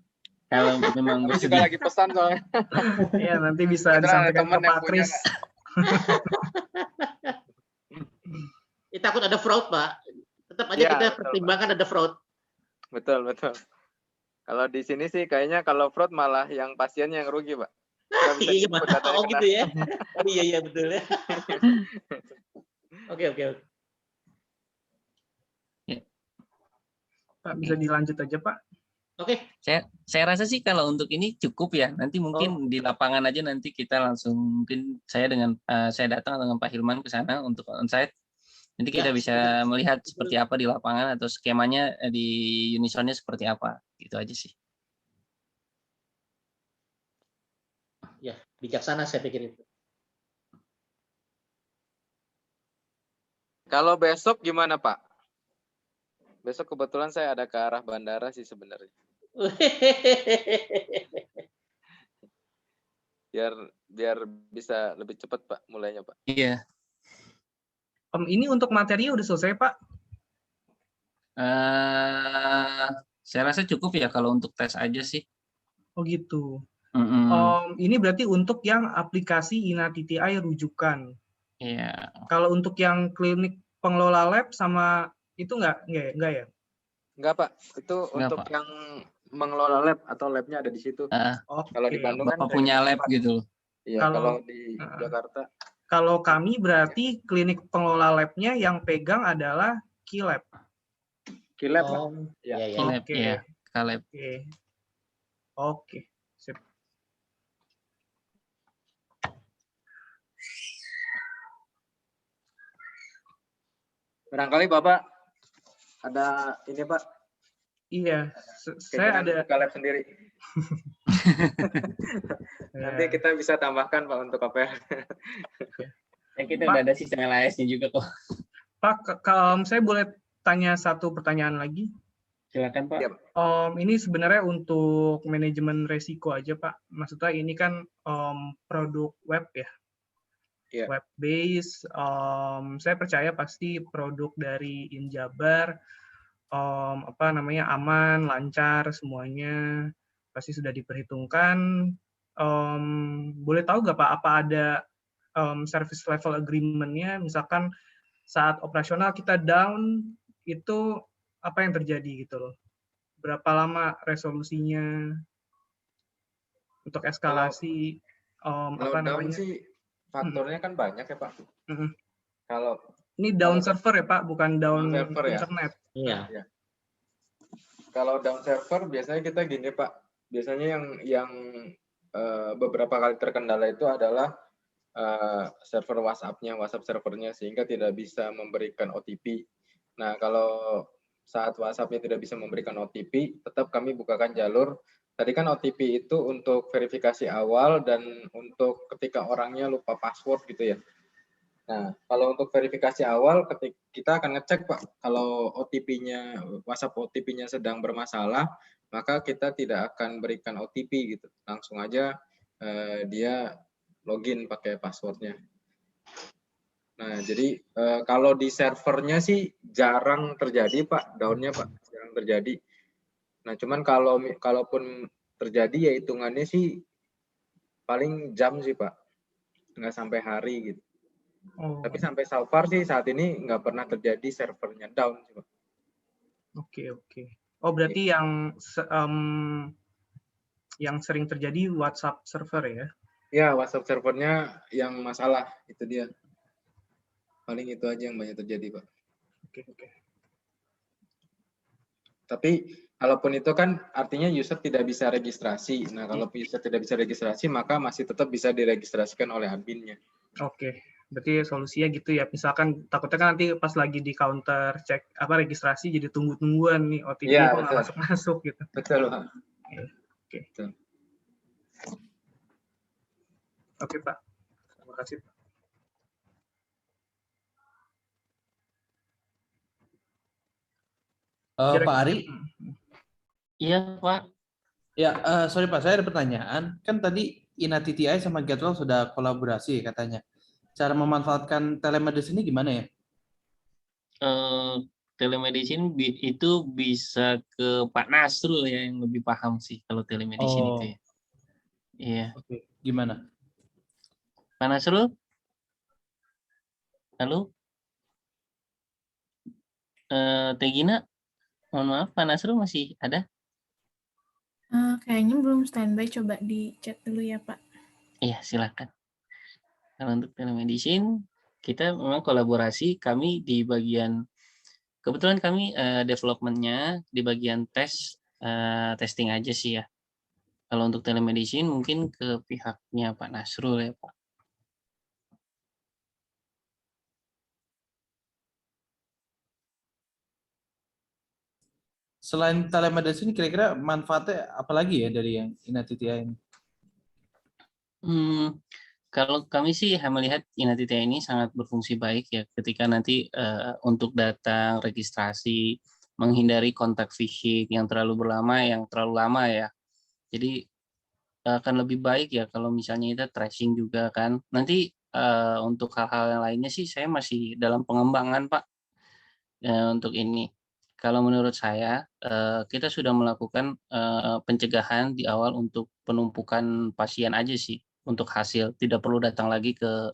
Kalau memang kami juga lagi pesan soalnya. Iya, nanti bisa disampaikan ke Pak Kris. Takut ada fraud Pak. Tetap aja kita pertimbangkan ada fraud. Betul. Kalau di sini sih kayaknya kalau fraud malah yang pasien yang rugi Pak. Iya, oh gitu ya. Oh iya betul ya. Oke. Pak bisa dilanjut aja Pak. Oke. Saya rasa sih kalau untuk ini cukup ya. Nanti mungkin di lapangan aja nanti kita langsung, mungkin saya datang dengan Pak Hilman ke sana untuk onsite. Nanti kita bisa melihat seperti apa di lapangan atau skemanya di Unison-nya seperti apa. Gitu aja sih. Ya, bijaksana saya pikir itu. Kalau besok gimana Pak? Besok kebetulan saya ada ke arah bandara sih sebenarnya. Biar bisa lebih cepat Pak mulainya Pak. Iya. Ini untuk materinya udah selesai Pak? Saya rasa cukup ya kalau untuk tes aja sih. Oh gitu. Ini berarti untuk yang aplikasi INATTI rujukan. Iya. Kalau untuk yang klinik pengelola lab sama itu enggak ya? Enggak Pak, itu untuk yang mengelola lab atau labnya ada di situ. Kalau di Bandung kan punya lab gitu. Iya, kalau di Jakarta. Kalau kami berarti klinik pengelola labnya yang pegang adalah Kilab. Kilab, ya. Kilab, ya. Kilab. Oke. Sip. Barangkali Bapak ada ini Pak. Iya, saya ada Kilab sendiri. Nanti kita bisa tambahkan Pak untuk KPR. Kita udah ada sistem LAS-nya juga kok. Pak, kalau saya boleh tanya satu pertanyaan lagi? Silakan Pak. Ini sebenarnya untuk manajemen resiko aja Pak. Maksudnya ini kan produk web ya. Web base. Saya percaya pasti produk dari Injabar aman, lancar semuanya. Pasti sudah diperhitungkan. Boleh tahu nggak Pak apa ada service level agreement-nya, misalkan saat operasional kita down itu apa yang terjadi gitu loh? Berapa lama resolusinya untuk eskalasi? Kalau down sih faktornya kan banyak ya Pak. Kalau ini down server ya Pak, bukan down server, internet. Iya. Kalau down server biasanya kita gini Pak. Biasanya yang beberapa kali terkendala itu adalah server WhatsApp servernya, sehingga tidak bisa memberikan OTP. Nah, kalau saat WhatsApp-nya tidak bisa memberikan OTP, tetap kami bukakan jalur. Tadi kan OTP itu untuk verifikasi awal dan untuk ketika orangnya lupa password gitu ya. Nah, kalau untuk verifikasi awal, kita akan ngecek Pak, kalau OTP-nya, WhatsApp OTP-nya sedang bermasalah, maka kita tidak akan berikan OTP gitu. Langsung aja dia login pakai passwordnya. Nah, jadi kalau di servernya sih jarang terjadi Pak, down-nya Pak, jarang terjadi. Nah, cuman kalaupun terjadi ya hitungannya sih paling jam sih Pak, nggak sampai hari gitu. Oh, Tapi sampai so far sih saat ini nggak pernah terjadi servernya down sih Pak. oke. Oh, berarti yang sering terjadi WhatsApp server ya? Ya, WhatsApp servernya yang masalah, itu dia. Paling itu aja yang banyak terjadi Pak. Oke. Tapi kalaupun itu kan artinya user tidak bisa registrasi. Nah, kalau user tidak bisa registrasi, maka masih tetap bisa diregistrasikan oleh adminnya. Oke, berarti solusinya gitu ya. Misalkan takutnya kan nanti pas lagi di counter cek registrasi jadi tunggu-tungguan nih OTP Iya, kok nggak betul. masuk gitu. Betul Pak. Oke. Betul. Oke Pak, terima kasih Pak. Pak Ari? Iya, Pak. Ya, sorry Pak, saya ada pertanyaan. Kan tadi INATTI sama Getwell sudah kolaborasi katanya. Cara memanfaatkan telemedicine ini gimana ya? Telemedicine itu bisa ke Pak Nasrul ya yang lebih paham sih kalau telemedicine itu ya. Iya. Oke, gimana? Pak Nasrul? Halo? Tegina? Mohon maaf, Pak Nasrul masih ada? Kayaknya belum standby, coba di chat dulu ya Pak. Iya, silakan. Kalau untuk telemedicine, kita memang kolaborasi, kami di bagian, kebetulan kami development-nya di bagian testing aja sih ya. Kalau untuk telemedicine mungkin ke pihaknya Pak Nasrul ya Pak. Selain telemedicine, kira-kira manfaatnya apa lagi ya dari yang INATTI ini? Kalau kami sih melihat INATTI ini sangat berfungsi baik ya ketika nanti untuk datang registrasi, menghindari kontak fisik yang terlalu lama ya. Jadi akan lebih baik ya kalau misalnya kita tracing juga kan. Nanti untuk hal-hal yang lainnya sih saya masih dalam pengembangan Pak untuk ini. Kalau menurut saya kita sudah melakukan pencegahan di awal untuk penumpukan pasien aja sih untuk hasil. Tidak perlu datang lagi ke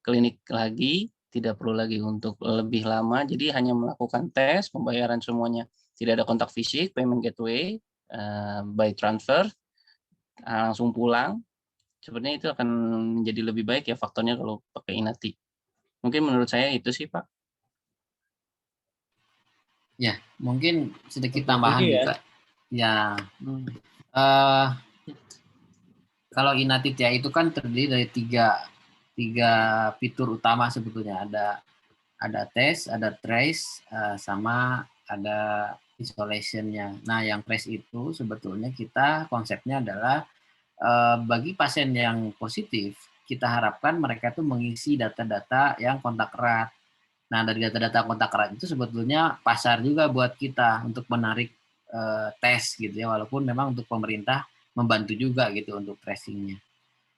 klinik lagi, tidak perlu lagi untuk lebih lama. Jadi hanya melakukan tes, pembayaran semuanya. Tidak ada kontak fisik, payment gateway, by transfer, langsung pulang. Sebenarnya itu akan menjadi lebih baik ya faktornya kalau pakai INATTI. Mungkin menurut saya itu sih Pak. Ya, mungkin sedikit tambahan juga. Ya, kalau INATTI itu kan terdiri dari tiga fitur utama sebetulnya. Ada tes, ada trace, sama ada isolation-nya. Nah, yang trace itu sebetulnya konsepnya adalah bagi pasien yang positif, kita harapkan mereka itu mengisi data-data yang kontak erat. Nah, dari data-data kontak erat itu sebetulnya pasar juga buat kita untuk menarik tes gitu ya, walaupun memang untuk pemerintah membantu juga gitu untuk tracing-nya.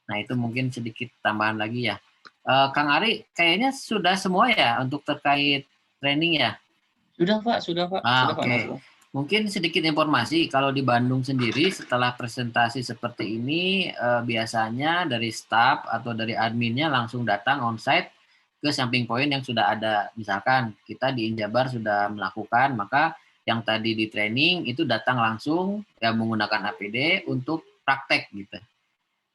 Nah, itu mungkin sedikit tambahan lagi ya. Kang Ari, kayaknya sudah semua ya untuk terkait training ya? Sudah Pak, sudah Pak. Oke. Mungkin sedikit informasi, kalau di Bandung sendiri setelah presentasi seperti ini, biasanya dari staff atau dari adminnya langsung datang onsite ke samping point yang sudah ada. Misalkan kita di Injabar sudah melakukan, maka yang tadi di training itu datang langsung ya menggunakan APD untuk praktek gitu.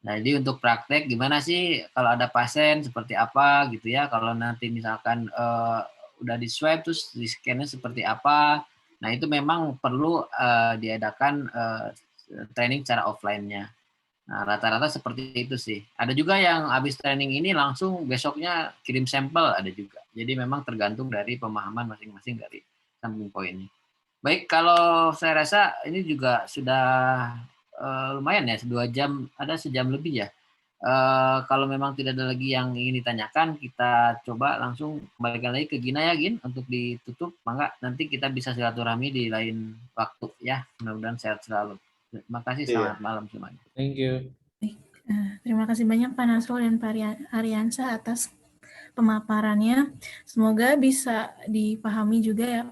Nah, jadi untuk praktek gimana sih kalau ada pasien seperti apa gitu ya, kalau nanti misalkan udah di swab terus di scan-nya seperti apa. Nah, itu memang perlu diadakan training secara offline-nya. Nah, rata-rata seperti itu sih. Ada juga yang habis training ini langsung besoknya kirim sampel, ada juga. Jadi memang tergantung dari pemahaman masing-masing dari samping poinnya. Baik, kalau saya rasa ini juga sudah lumayan ya, 2 jam, ada sejam lebih ya. Kalau memang tidak ada lagi yang ingin ditanyakan, kita coba langsung kembalikan lagi ke Gina ya, Gin, untuk ditutup. Mangga nanti kita bisa silaturahmi di lain waktu ya. Mudah-mudahan sehat selalu. Terima kasih, selamat malam semuanya. Thank you. Terima kasih banyak Pak Nasrul dan Pak Ariansyah atas pemaparannya. Semoga bisa dipahami juga ya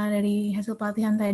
dari hasil pelatihan tadi.